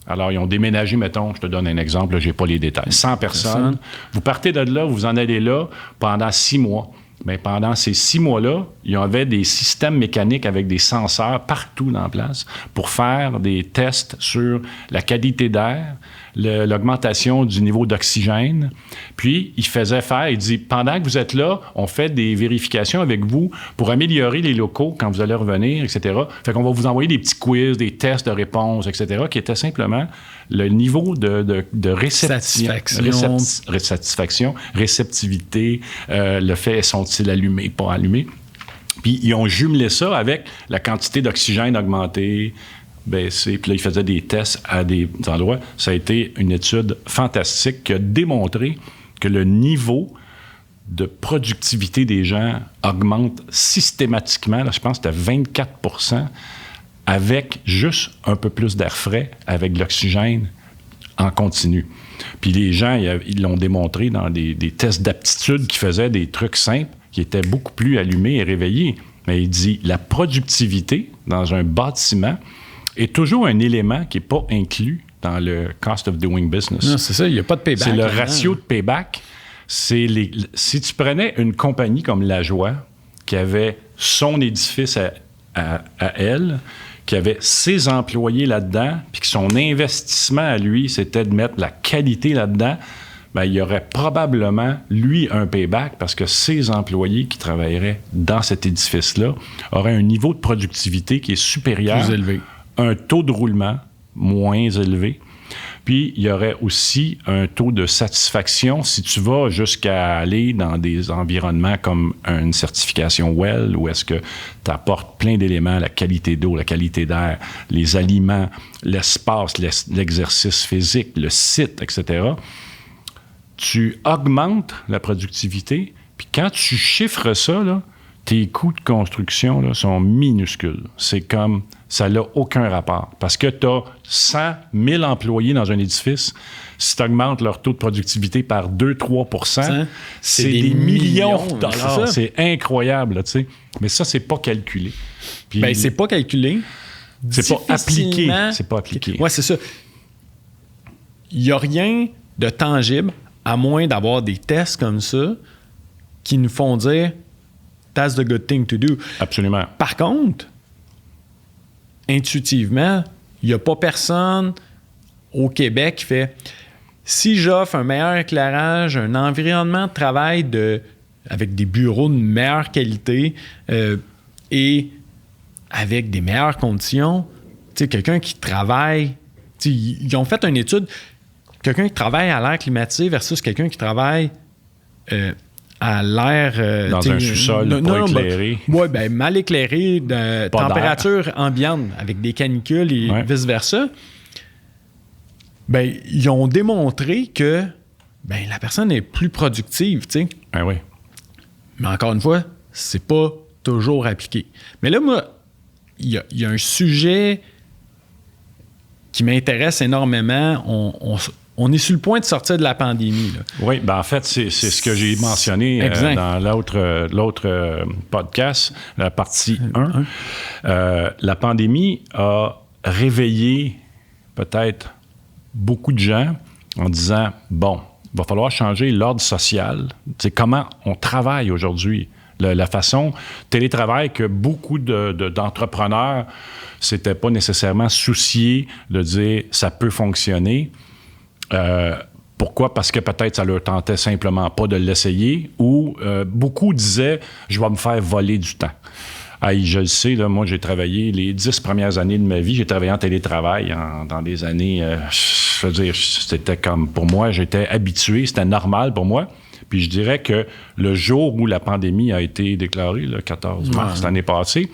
Alors, ils ont déménagé, mettons, je te donne un exemple, je n'ai pas les détails, 100 personnes. Vous partez de là, vous en allez là pendant 6 mois. Bien, pendant ces 6 mois-là, il y avait des systèmes mécaniques avec des senseurs partout dans la place pour faire des tests sur la qualité d'air, l'augmentation du niveau d'oxygène. Puis, il dit, pendant que vous êtes là, on fait des vérifications avec vous pour améliorer les locaux quand vous allez revenir, etc. Fait qu'on va vous envoyer des petits quiz, des tests de réponse, etc., qui étaient simplement le niveau de réceptivité, le fait, sont-ils allumés, pas allumés. Puis ils ont jumelé ça avec la quantité d'oxygène augmentée, baissée. Puis là, ils faisaient des tests à des endroits. Ça a été une étude fantastique qui a démontré que le niveau de productivité des gens augmente systématiquement. Là, je pense que c'était 24 avec juste un peu plus d'air frais, avec de l'oxygène en continu. Puis les gens, ils l'ont démontré dans des tests d'aptitude qui faisaient des trucs simples, qui étaient beaucoup plus allumés et réveillés. Mais il dit, la productivité dans un bâtiment est toujours un élément qui n'est pas inclus dans le cost of doing business. Non, c'est ça, il n'y a pas de payback. C'est le ratio de payback. Si tu prenais une compagnie comme Lajoie, qui avait son édifice à elle, qui avait ses employés là-dedans, puis que son investissement à lui, c'était de mettre la qualité là-dedans, bien, il y aurait probablement, lui, un payback parce que ses employés qui travailleraient dans cet édifice-là auraient un niveau de productivité qui est supérieur, plus élevé, un taux de roulement moins élevé. Puis, il y aurait aussi un taux de satisfaction si tu vas jusqu'à aller dans des environnements comme une certification WELL, où est-ce que tu apportes plein d'éléments, la qualité d'eau, la qualité d'air, les aliments, l'espace, l'exercice physique, le site, etc. Tu augmentes la productivité, puis quand tu chiffres ça, là, tes coûts de construction là, sont minuscules. C'est comme, ça n'a aucun rapport. Parce que tu as 100 000 employés dans un édifice, si tu augmentes leur taux de productivité par 2-3 c'est des millions de dollars. C'est incroyable, tu sais. Mais ça, c'est pas calculé. Puis, bien, c'est pas calculé. C'est pas appliqué. C'est pas appliqué. Oui, c'est ça. Il n'y a rien de tangible, à moins d'avoir des tests comme ça, qui nous font dire that's the good thing to do. Absolument. Par contre, intuitivement, il n'y a pas personne au Québec qui fait si j'offre un meilleur éclairage, un environnement de travail avec des bureaux de meilleure qualité et avec des meilleures conditions, tu sais, quelqu'un qui travaille, ils ont fait une étude, quelqu'un qui travaille à l'air climatisé versus quelqu'un qui travaille à l'air... dans un sous-sol pas éclairé. Oui, bien, mal éclairé, de température ambiante, avec des canicules et vice-versa. Bien, ils ont démontré que la personne est plus productive, tu sais. Ah oui. Mais encore une fois, c'est pas toujours appliqué. Mais là, moi, il y a un sujet qui m'intéresse énormément. On est sur le point de sortir de la pandémie. Là. Oui, ben en fait, c'est ce que j'ai mentionné dans l'autre podcast, la partie 1. La pandémie a réveillé peut-être beaucoup de gens en disant, bon, il va falloir changer l'ordre social. C'est comment on travaille aujourd'hui. La façon télétravail que beaucoup d'entrepreneurs s'étaient pas nécessairement souciés de dire ça peut fonctionner. Pourquoi? Parce que peut-être ça leur tentait simplement pas de l'essayer ou beaucoup disaient je vais me faire voler du temps. Je le sais, là, moi j'ai travaillé les 10 premières années de ma vie, j'ai travaillé en télétravail dans des années, je veux dire, c'était comme pour moi, j'étais habitué, c'était normal pour moi. Puis je dirais que le jour où la pandémie a été déclarée, le 14 mars l'année passée,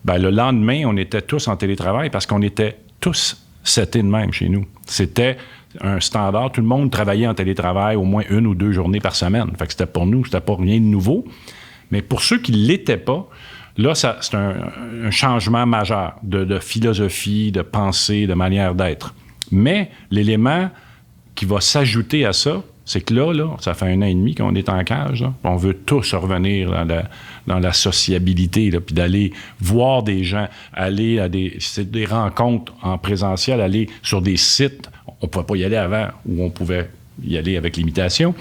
le lendemain, on était tous en télétravail parce qu'on était tous setés de même chez nous. C'était un standard. Tout le monde travaillait en télétravail au moins 1 ou 2 journées par semaine. Fait que c'était pour nous, c'était pas rien de nouveau. Mais pour ceux qui ne l'étaient pas, là, c'est un changement majeur de philosophie, de pensée, de manière d'être. Mais l'élément qui va s'ajouter à ça, c'est que là, ça fait 1 an et demi qu'on est en cage. Là. On veut tous revenir dans la sociabilité, là, puis d'aller voir des gens, aller à des rencontres en présentiel, aller sur des sites. On ne pouvait pas y aller avant, où on pouvait y aller avec l'imitation.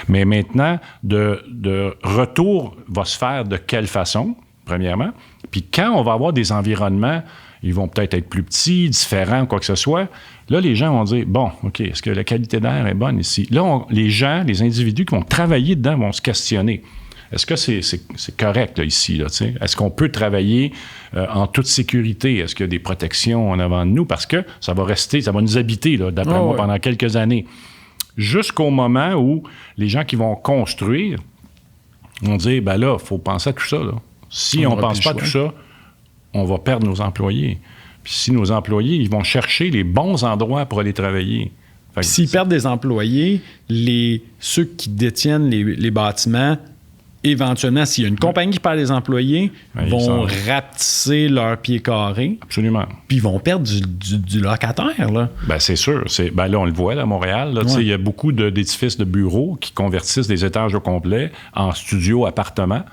Mais maintenant, de retour va se faire de quelle façon, premièrement? Puis quand on va avoir des environnements, ils vont peut-être être plus petits, différents, quoi que ce soit. Là, les gens vont dire, bon, OK, est-ce que la qualité d'air est bonne ici? Là, les individus qui vont travailler dedans vont se questionner. Est-ce que c'est correct là, ici? Là, est-ce qu'on peut travailler en toute sécurité? Est-ce qu'il y a des protections en avant de nous? Parce que ça va nous habiter, là, d'après moi, pendant quelques années. Jusqu'au moment où les gens qui vont construire vont dire, là, il faut penser à tout ça. Là. Si on ne pense pas à tout ça, on va perdre nos employés. Puis si nos employés, ils vont chercher les bons endroits pour aller travailler. S'ils perdent des employés, ceux qui détiennent les bâtiments, éventuellement, s'il y a une compagnie qui perd des employés, vont rapetisser leur pied carré. Absolument. Puis ils vont perdre du locataire, là. Bien, c'est sûr. Là, on le voit, là, à Montréal. Là, il y a beaucoup d'édifices de bureaux qui convertissent des étages au complet en studios, appartements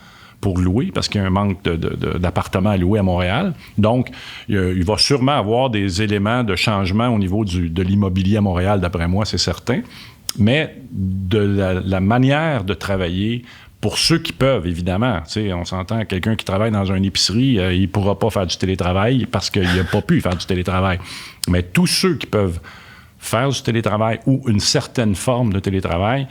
pour louer, parce qu'il y a un manque d'appartements à louer à Montréal. Donc, il va sûrement avoir des éléments de changement au niveau de l'immobilier à Montréal, d'après moi, c'est certain. Mais de la manière de travailler, pour ceux qui peuvent, évidemment, on s'entend, quelqu'un qui travaille dans une épicerie, il ne pourra pas faire du télétravail parce qu'il n'a pas pu faire du télétravail. Mais tous ceux qui peuvent faire du télétravail ou une certaine forme de télétravail,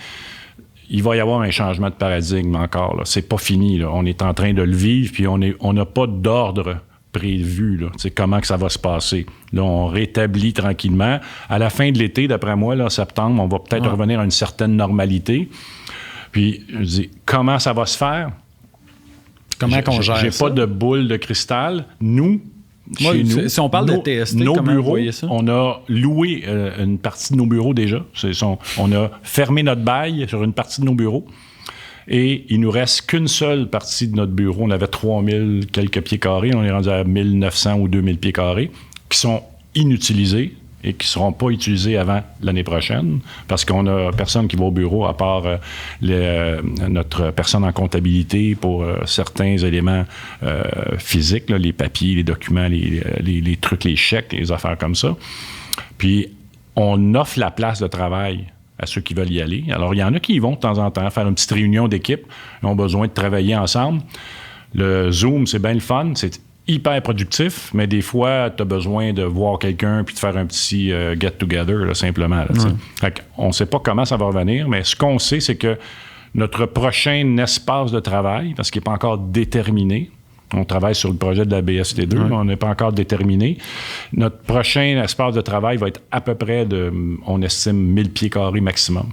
il va y avoir un changement de paradigme encore. Là. C'est pas fini. Là. On est en train de le vivre, puis on n'a pas d'ordre prévu, là, comment que ça va se passer. Là, on rétablit tranquillement. À la fin de l'été, d'après moi, là, septembre, on va peut-être revenir à une certaine normalité. Puis, je dis, comment ça va se faire? Comment qu'on gère ça? J'ai pas de boule de cristal. Nous, chez nous, si on parle de TST, nos comment bureaux, vous voyez ça? On a loué une partie de nos bureaux déjà. On a fermé notre bail sur une partie de nos bureaux. Et il nous reste qu'une seule partie de notre bureau. On avait 3000 quelques pieds carrés. On est rendu à 1900 ou 2000 pieds carrés qui sont inutilisés et qui ne seront pas utilisés avant l'année prochaine parce qu'on n'a personne qui va au bureau à part notre personne en comptabilité pour certains éléments physiques, là, les papiers, les documents, les trucs, les chèques, les affaires comme ça. Puis, on offre la place de travail à ceux qui veulent y aller. Alors, il y en a qui y vont de temps en temps faire une petite réunion d'équipe. Ils ont besoin de travailler ensemble. Le Zoom, c'est bien le fun. C'est hyper productif, mais des fois, tu as besoin de voir quelqu'un puis de faire un petit get-together, là, simplement. Là, fait on ne sait pas comment ça va revenir, mais ce qu'on sait, c'est que notre prochain espace de travail, parce qu'il n'est pas encore déterminé, on travaille sur le projet de la BST2, mais on n'est pas encore déterminé. Notre prochain espace de travail va être à peu près on estime, 1000 pieds carrés maximum.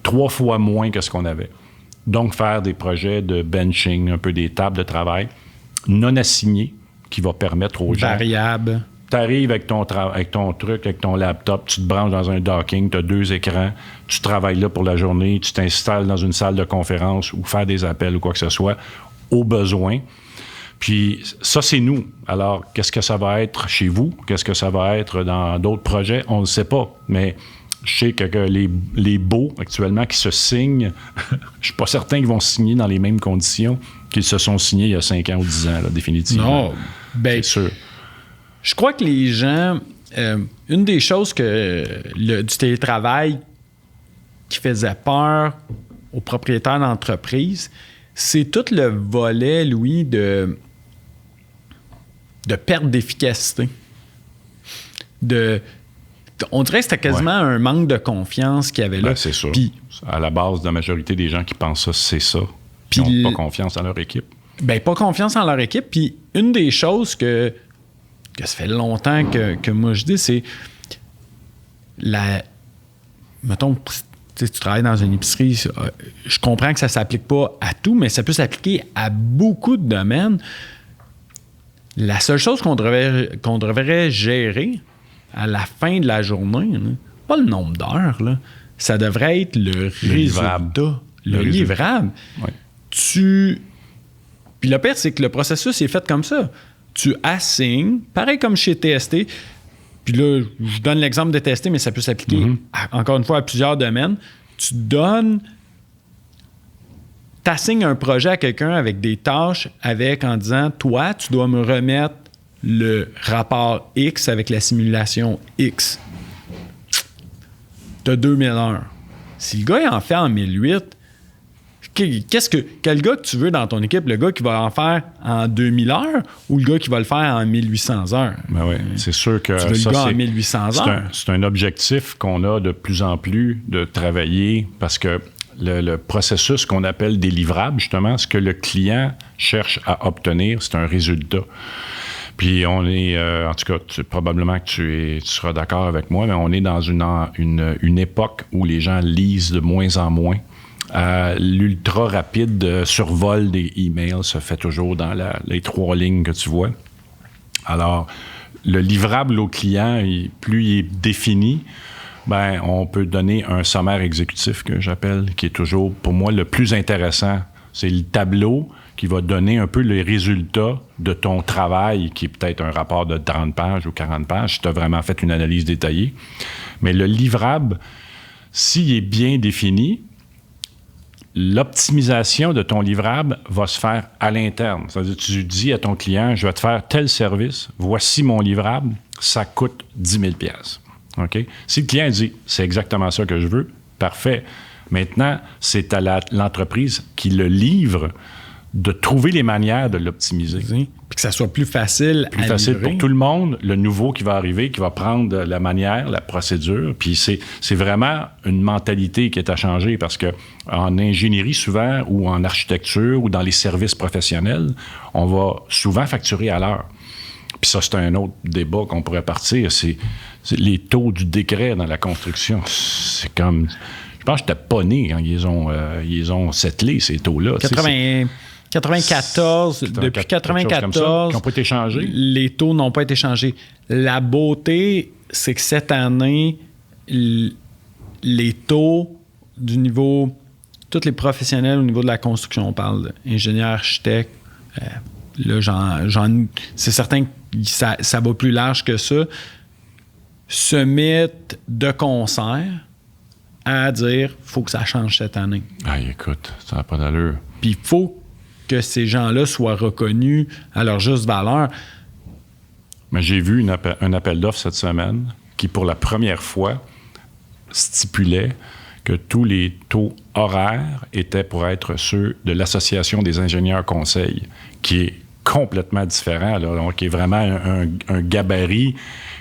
3 fois moins que ce qu'on avait. Donc, faire des projets de benching, un peu des tables de travail non assignées qui va permettre aux gens... Variable. Tu arrives avec ton truc, avec ton laptop, tu te branches dans un docking, tu as 2 écrans, tu travailles là pour la journée, tu t'installes dans une salle de conférence ou faire des appels ou quoi que ce soit, au besoin. Puis ça, c'est nous. Alors, qu'est-ce que ça va être chez vous? Qu'est-ce que ça va être dans d'autres projets? On ne sait pas, mais je sais que les baux actuellement qui se signent, je ne suis pas certain qu'ils vont signer dans les mêmes conditions qu'ils se sont signés il y a 5 ans ou 10 ans, là, définitivement. Non, ben, c'est sûr. Je crois que les gens... une des choses du télétravail qui faisait peur aux propriétaires d'entreprises, c'est tout le volet, Louis, de perte d'efficacité. On dirait que c'était quasiment un manque de confiance qu'il y avait là. Ben, c'est sûr. Puis, à la base de la majorité des gens qui pensent ça, c'est ça. Puis ils n'ont pas confiance en leur équipe. Ben, pas confiance en leur équipe. Puis une des choses que ça fait longtemps que moi je dis, c'est mettons, tu travailles dans une épicerie, je comprends que ça ne s'applique pas à tout, mais ça peut s'appliquer à beaucoup de domaines. La seule chose qu'on devrait gérer à la fin de la journée, là, pas le nombre d'heures, là, ça devrait être le résultat, le livrable. Ouais. Puis le pire, c'est que le processus est fait comme ça. Tu assignes, pareil comme chez TST, puis là, je donne l'exemple de TST, mais ça peut s'appliquer, encore une fois, à plusieurs domaines. Tu assignes un projet à quelqu'un avec des tâches, en disant, toi, tu dois me remettre le rapport X avec la simulation X. Tu as 2000 heures. Si le gars il en fait en 1008, quel gars que tu veux dans ton équipe? Le gars qui va en faire en 2000 heures ou le gars qui va le faire en 1800 heures? Ben oui, c'est sûr que tu veux le gars en 1800 heures. C'est un objectif qu'on a de plus en plus de travailler parce que le processus qu'on appelle des livrables, justement, ce que le client cherche à obtenir, c'est un résultat. Puis on est, en tout cas, probablement que tu seras d'accord avec moi, mais on est dans une époque où les gens lisent de moins en moins. L'ultra rapide survol des emails se fait toujours dans les 3 lignes que tu vois. Alors, le livrable au client, plus il est défini, ben, on peut donner un sommaire exécutif que j'appelle, qui est toujours, pour moi, le plus intéressant. C'est le tableau qui va donner un peu les résultats de ton travail, qui est peut-être un rapport de 30 pages ou 40 pages, si tu as vraiment fait une analyse détaillée. Mais le livrable, s'il est bien défini, l'optimisation de ton livrable va se faire à l'interne. C'est-à-dire, tu dis à ton client, je vais te faire tel service, voici mon livrable, ça coûte 10 000 $. OK? Si le client dit, c'est exactement ça que je veux, parfait. Maintenant, c'est à l'entreprise qui le livre de trouver les manières de l'optimiser. Puis que ça soit plus facile Plus facile pour tout le monde, le nouveau qui va arriver, qui va prendre la manière, la procédure. Puis c'est vraiment une mentalité qui est à changer parce que en ingénierie souvent, ou en architecture, ou dans les services professionnels, on va souvent facturer à l'heure. Puis ça, c'est un autre débat qu'on pourrait partir. C'est les taux du décret dans la construction. C'est comme... Je pense que j'étais pas né quand ils ont settlé ces taux-là. 94, depuis 94, qui n'ont pas été changés. Les taux n'ont pas été changés. La beauté, c'est que cette année, les taux du niveau, tous les professionnels au niveau de la construction, on parle d'ingénieurs, architectes, là, c'est certain que ça va plus large que ça, se mettent de concert à dire « faut que ça change cette année ». Ah, écoute, ça n'a pas d'allure. Puis il faut que ces gens-là soient reconnus à leur juste valeur. Mais j'ai vu un appel d'offres cette semaine qui, pour la première fois, stipulait que tous les taux horaires étaient pour être ceux de l'Association des ingénieurs conseils, qui est complètement différent, là, donc qui est vraiment un gabarit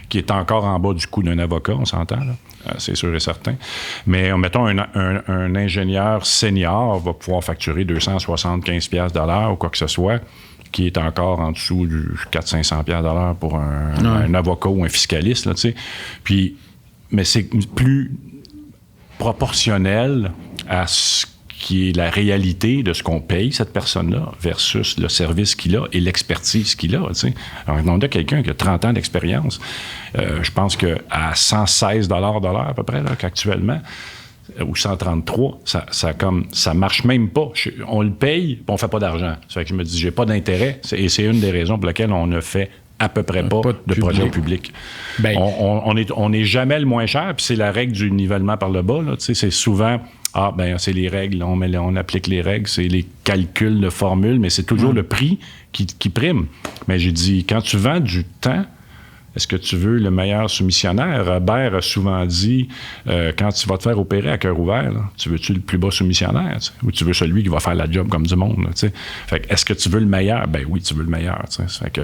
qui est encore en bas du coût d'un avocat, on s'entend, là. C'est sûr et certain. Mais mettons, un ingénieur senior va pouvoir facturer 275 $ de l'heure ou quoi que ce soit, qui est encore en dessous du 400-500 $ de l'heure pour un avocat ou un fiscaliste, là, tu sais. Puis, mais c'est plus proportionnel à ce qui est la réalité de ce qu'on paye cette personne-là versus le service qu'il a et l'expertise qu'il a. Tu sais. Alors, on a quelqu'un qui a 30 ans d'expérience. Je pense qu'à 116 $ de l'heure à peu près, là, qu'actuellement, ou 133, ça marche même pas. On le paye, puis on fait pas d'argent. Ça fait que je me dis, j'ai pas d'intérêt. Et c'est une des raisons pour lesquelles on ne fait à peu près pas de projet au public. Ben, on n'est jamais le moins cher, puis c'est la règle du nivellement par le bas. Là, tu sais, c'est souvent... Ah, ben c'est les règles, on applique les règles, c'est les calculs de formules, mais c'est toujours le prix qui prime. Mais j'ai dit, quand tu vends du temps, est-ce que tu veux le meilleur soumissionnaire? Robert a souvent dit, quand tu vas te faire opérer à cœur ouvert, là, tu veux-tu le plus bas soumissionnaire? Tu sais, ou tu veux celui qui va faire la job comme du monde? Là, tu sais? Fait que, est-ce que tu veux le meilleur? Ben oui, tu veux le meilleur. Tu sais? Fait que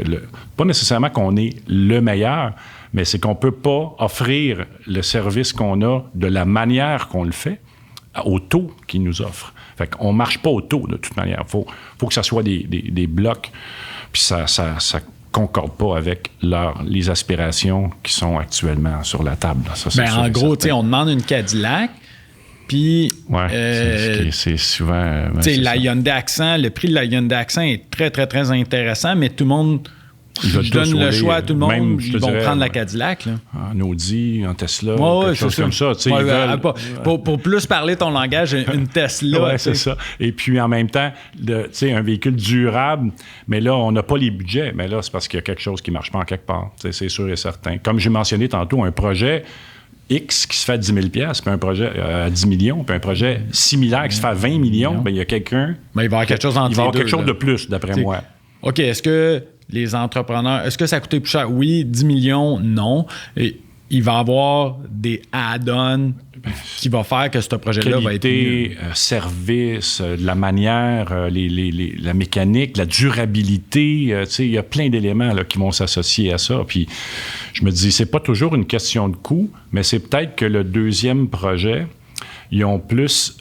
pas nécessairement qu'on est le meilleur, mais c'est qu'on peut pas offrir le service qu'on a de la manière qu'on le fait au taux qu'ils nous offrent. Fait qu'on ne marche pas au taux, de toute manière. Faut que ça soit des blocs, puis ça concorde pas avec les aspirations qui sont actuellement sur la table. Ça, en gros, on demande une Cadillac, puis... c'est souvent... la Hyundai Accent, le prix de la Hyundai Accent est très, très, très intéressant, mais tout le monde... Je donne le choix à tout le monde, même, ils vont prendre la Cadillac. Là. En Audi, en Tesla, quelque chose comme ça. Pour plus parler ton langage, une Tesla. Oui, c'est ça. Et puis en même temps, un véhicule durable, mais là, on n'a pas les budgets. Mais là, c'est parce qu'il y a quelque chose qui ne marche pas en quelque part. C'est sûr et certain. Comme j'ai mentionné tantôt, un projet X qui se fait à 10 000 $, puis un projet à 10 millions, puis un projet similaire qui se fait à 20 millions, bien, il y a quelqu'un... il va y avoir quelque chose entre les deux. Il va y avoir quelque chose de plus, d'après moi. OK, est-ce que les entrepreneurs, est-ce que ça a coûté plus cher? Oui, 10 millions, non. Et il va y avoir des add-ons qui vont faire que ce projet-là va être mieux. Service, la manière, la mécanique, la durabilité, il y a plein d'éléments là, qui vont s'associer à ça. Puis je me dis, c'est pas toujours une question de coût, mais c'est peut-être que le deuxième projet, ils ont plus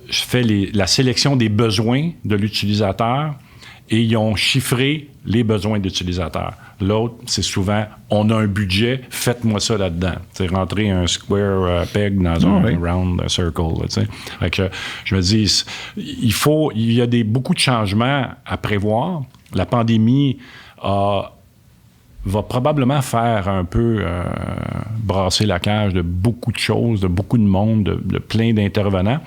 fait la sélection des besoins de l'utilisateur et ils ont chiffré les besoins d'utilisateurs. L'autre, c'est souvent, on a un budget, faites-moi ça là-dedans. C'est rentrer un square peg dans un round circle. Fait que je me dis, il y a beaucoup de changements à prévoir. La pandémie va probablement faire un peu brasser la cage de beaucoup de choses, de beaucoup de monde, de plein d'intervenants.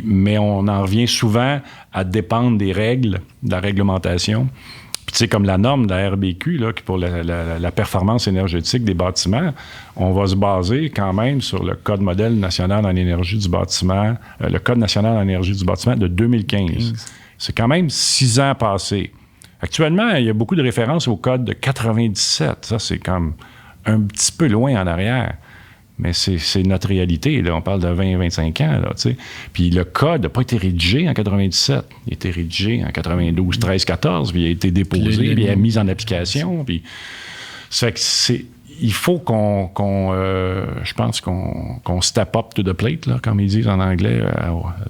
Mais on en revient souvent à dépendre des règles, de la réglementation. Puis tu sais, comme la norme de la RBQ, là, pour la performance énergétique des bâtiments, on va se baser quand même sur le Code modèle national en énergie du bâtiment, le Code national en énergie du bâtiment de 2015. C'est quand même 6 ans passés. Actuellement, il y a beaucoup de références au Code de 97. Ça, c'est comme un petit peu loin en arrière. Mais c'est notre réalité. Là. On parle de 20-25 ans. Là, puis le code n'a pas été rédigé en 97. Il a été rédigé en 92, 13, 14. Puis il a été déposé, puis il a mis en application. Puis, ça fait que il faut je pense qu'on step up to the plate, là, comme ils disent en anglais.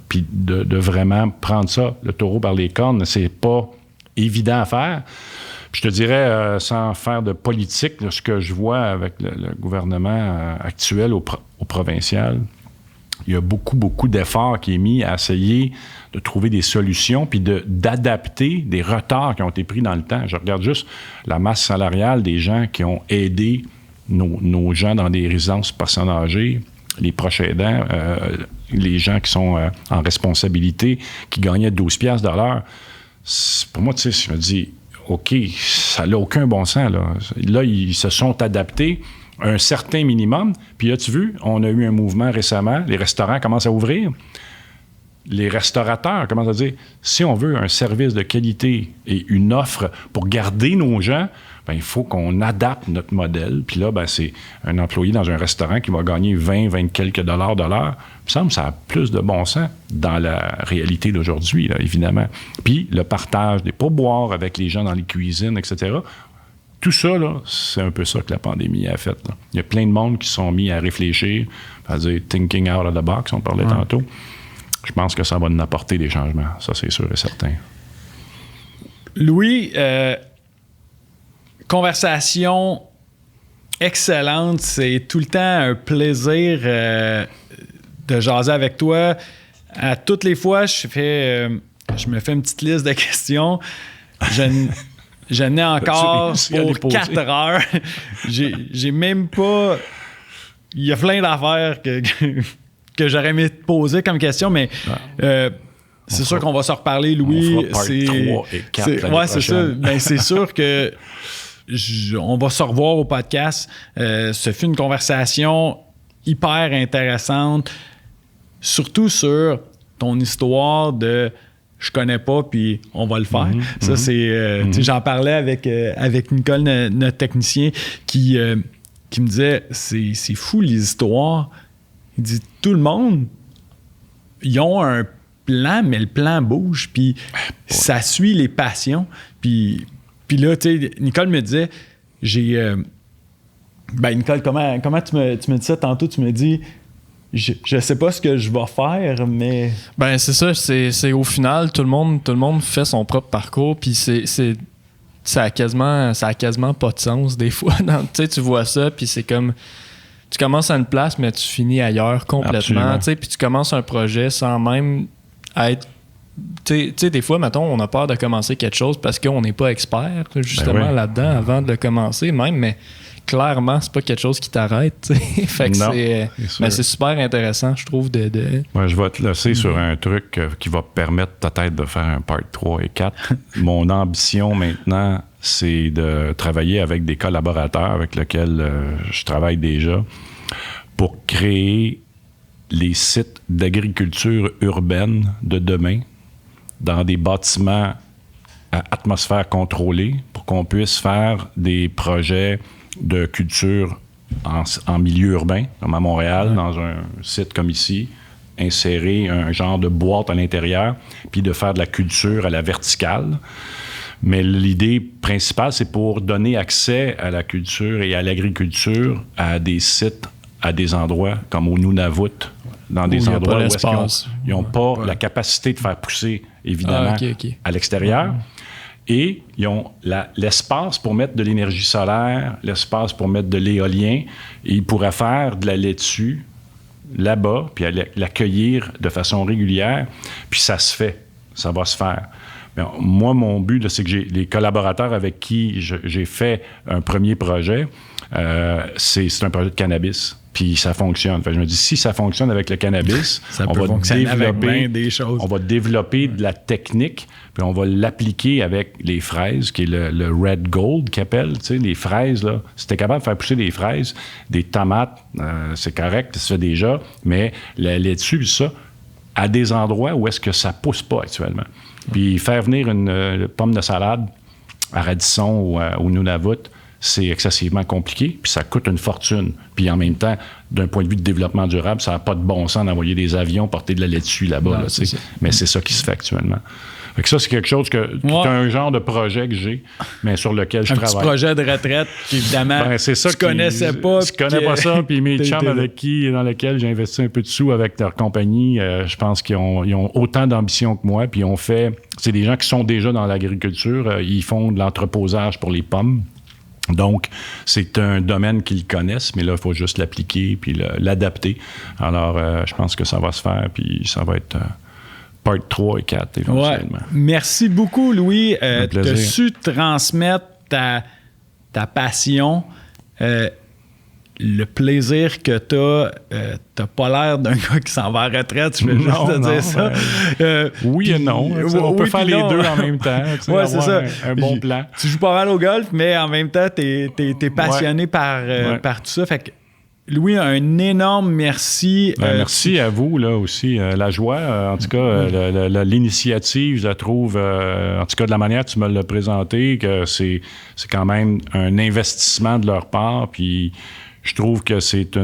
Puis de vraiment prendre ça, le taureau par les cornes, c'est pas évident à faire. Puis je te dirais, sans faire de politique, là, ce que je vois avec le gouvernement actuel au provincial, il y a beaucoup, beaucoup d'efforts qui est mis à essayer de trouver des solutions puis d'adapter des retards qui ont été pris dans le temps. Je regarde juste la masse salariale des gens qui ont aidé nos gens dans des résidences personnes âgées, les proches aidants, les gens qui sont en responsabilité, qui gagnaient 12 piastres de l'heure. Pour moi, tu sais, je me dis... OK, ça n'a aucun bon sens. Là, ils se sont adaptés à un certain minimum. Puis as-tu vu, on a eu un mouvement récemment. Les restaurants commencent à ouvrir. Les restaurateurs commencent à dire, si on veut un service de qualité et une offre pour garder nos gens, bien, il faut qu'on adapte notre modèle. Puis là, bien, c'est un employé dans un restaurant qui va gagner 20 quelques dollars de l'heure. Il me semble que ça a plus de bon sens dans la réalité d'aujourd'hui, là, évidemment. Puis le partage des pourboires avec les gens dans les cuisines, etc. Tout ça, là, c'est un peu ça que la pandémie a fait. Là. Il y a plein de monde qui se sont mis à réfléchir, à dire « thinking out of the box », on parlait tantôt. Je pense que ça va nous apporter des changements. Ça, c'est sûr et certain. Louis, conversation excellente. C'est tout le temps un plaisir de jaser avec toi. À toutes les fois, je me fais une petite liste de questions. Je n'ai encore pour 4 heures. J'ai même pas... Il y a plein d'affaires que j'aurais aimé te poser comme question, mais c'est sûr qu'on va se reparler, Louis. On fera part 3 et 4 ouais, c'est ça. Ben, c'est sûr que on va se revoir au podcast. Ce fut une conversation hyper intéressante, surtout sur ton histoire de je connais pas, puis on va le faire. Ça, c'est... j'en parlais avec Nicole, notre technicien, qui me disait, c'est fou les histoires. Il dit, tout le monde, ils ont un plan, mais le plan bouge, puis ça suit les passions. Puis là, tu sais, Nicole me disait, Nicole, comment tu me dis ça tantôt? Tu me dis, je sais pas ce que je vais faire, mais... Ben c'est ça, c'est au final, tout le monde fait son propre parcours, puis ça a quasiment pas de sens des fois. Tu sais, tu vois ça, puis c'est comme... Tu commences à une place, mais tu finis ailleurs complètement. Puis tu commences un projet sans même être... Tu sais, des fois, mettons, on a peur de commencer quelque chose parce qu'on n'est pas expert, justement, là-dedans, avant de le commencer même, mais clairement, c'est pas quelque chose qui t'arrête. Fait que c'est super intéressant, je trouve, Moi, je vais te laisser sur un truc qui va permettre peut-être de faire un part 3 et 4. Mon ambition maintenant, c'est de travailler avec des collaborateurs avec lesquels je travaille déjà pour créer les sites d'agriculture urbaine de demain dans des bâtiments à atmosphère contrôlée pour qu'on puisse faire des projets de culture en milieu urbain, comme à Montréal, dans un site comme ici, insérer un genre de boîte à l'intérieur, puis de faire de la culture à la verticale. Mais l'idée principale, c'est pour donner accès à la culture et à l'agriculture à des sites, à des endroits comme au Nunavut, dans des endroits où ils n'ont pas la capacité de faire pousser, évidemment, à l'extérieur. Et ils ont l'espace pour mettre de l'énergie solaire, l'espace pour mettre de l'éolien. Et ils pourraient faire de la laitue là-bas, puis l'accueillir de façon régulière. Puis ça se fait. Ça va se faire. Mais moi, mon but, là, c'est que j'ai les collaborateurs avec qui j'ai fait un premier projet, c'est un projet de cannabis. Puis ça fonctionne. Fait que je me dis, si ça fonctionne avec le cannabis, on va développer de la technique, puis on va l'appliquer avec les fraises, qui est le red gold qu'ils appellent. Tu sais, les fraises, là, si tu es capable de faire pousser des fraises, des tomates, c'est correct, ça se fait déjà, mais la laitue, puis ça, à des endroits où est-ce que ça pousse pas actuellement. Puis faire venir une pomme de salade à Radisson ou au Nunavut, c'est excessivement compliqué, puis ça coûte une fortune. Puis en même temps, d'un point de vue de développement durable, ça n'a pas de bon sens d'envoyer des avions porter de la laitue là-bas. Là, mais c'est ça qui se fait actuellement. Fait que ça, c'est quelque chose c'est un genre de projet que j'ai, mais sur lequel je travaille. Un petit projet de retraite qu'évidemment, tu connaissais pas. Je connais pas ça, puis mes chums dans lesquels j'ai investi un peu de sous avec leur compagnie, je pense qu'ils ont autant d'ambition que moi, puis ils ont fait... C'est des gens qui sont déjà dans l'agriculture, ils font de l'entreposage pour les pommes. Donc, c'est un domaine qu'ils connaissent, mais là, il faut juste l'appliquer puis l'adapter. Alors, je pense que ça va se faire, puis ça va être part 3 et 4 éventuellement. Ouais. Merci beaucoup, Louis. Tu as su transmettre ta passion, le plaisir que tu as. T'as pas l'air d'un gars qui s'en va à la retraite, je vais juste te dire ça. Oui et non. On peut faire les deux en même temps. Oui, c'est ça. Un bon plan. Tu joues pas mal au golf, mais en même temps, t'es passionné par tout ça. Fait que, Louis, un énorme merci. Merci à vous, là, aussi. La joie, en tout cas, l'initiative, je la trouve, en tout cas, de la manière que tu me l'as présenté, que c'est quand même un investissement de leur part, puis je trouve que c'est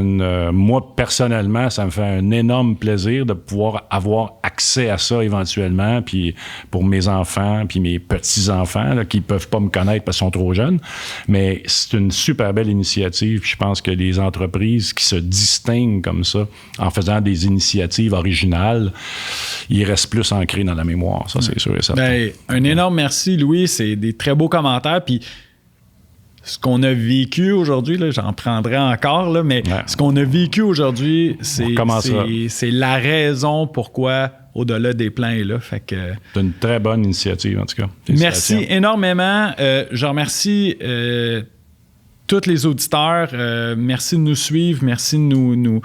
moi, personnellement, ça me fait un énorme plaisir de pouvoir avoir accès à ça éventuellement, puis pour mes enfants, puis mes petits-enfants, là, qui peuvent pas me connaître parce qu'ils sont trop jeunes. Mais c'est une super belle initiative. Puis je pense que les entreprises qui se distinguent comme ça, en faisant des initiatives originales, ils restent plus ancrés dans la mémoire. Ça, c'est sûr et certain. Ben, un énorme merci, Louis. C'est des très beaux commentaires. Puis ce qu'on a vécu aujourd'hui, là, j'en prendrai encore, là, mais ce qu'on a vécu aujourd'hui, c'est la raison pourquoi Au-delà des plans est là. Fait que, c'est une très bonne initiative, en tout cas. Merci énormément. Je remercie tous les auditeurs. Merci de nous suivre. Merci de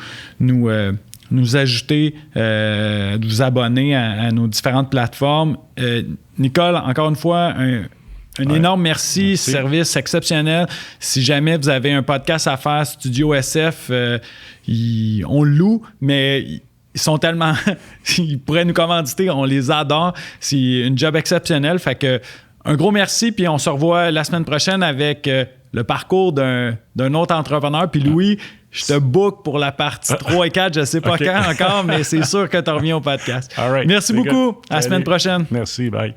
nous ajouter, de vous abonner à nos différentes plateformes. Nicole, encore une fois, un énorme merci, service exceptionnel. Si jamais vous avez un podcast à faire, Studio SF, on le loue, mais ils sont tellement... ils pourraient nous commanditer, on les adore. C'est une job exceptionnelle. Fait que un gros merci, puis on se revoit la semaine prochaine avec le parcours d'un autre entrepreneur. Puis Louis, je te book pour la partie 3 et 4. Je ne sais pas quand encore, mais c'est sûr que tu reviens au podcast. All right. Merci beaucoup. À la semaine prochaine. Merci. Bye.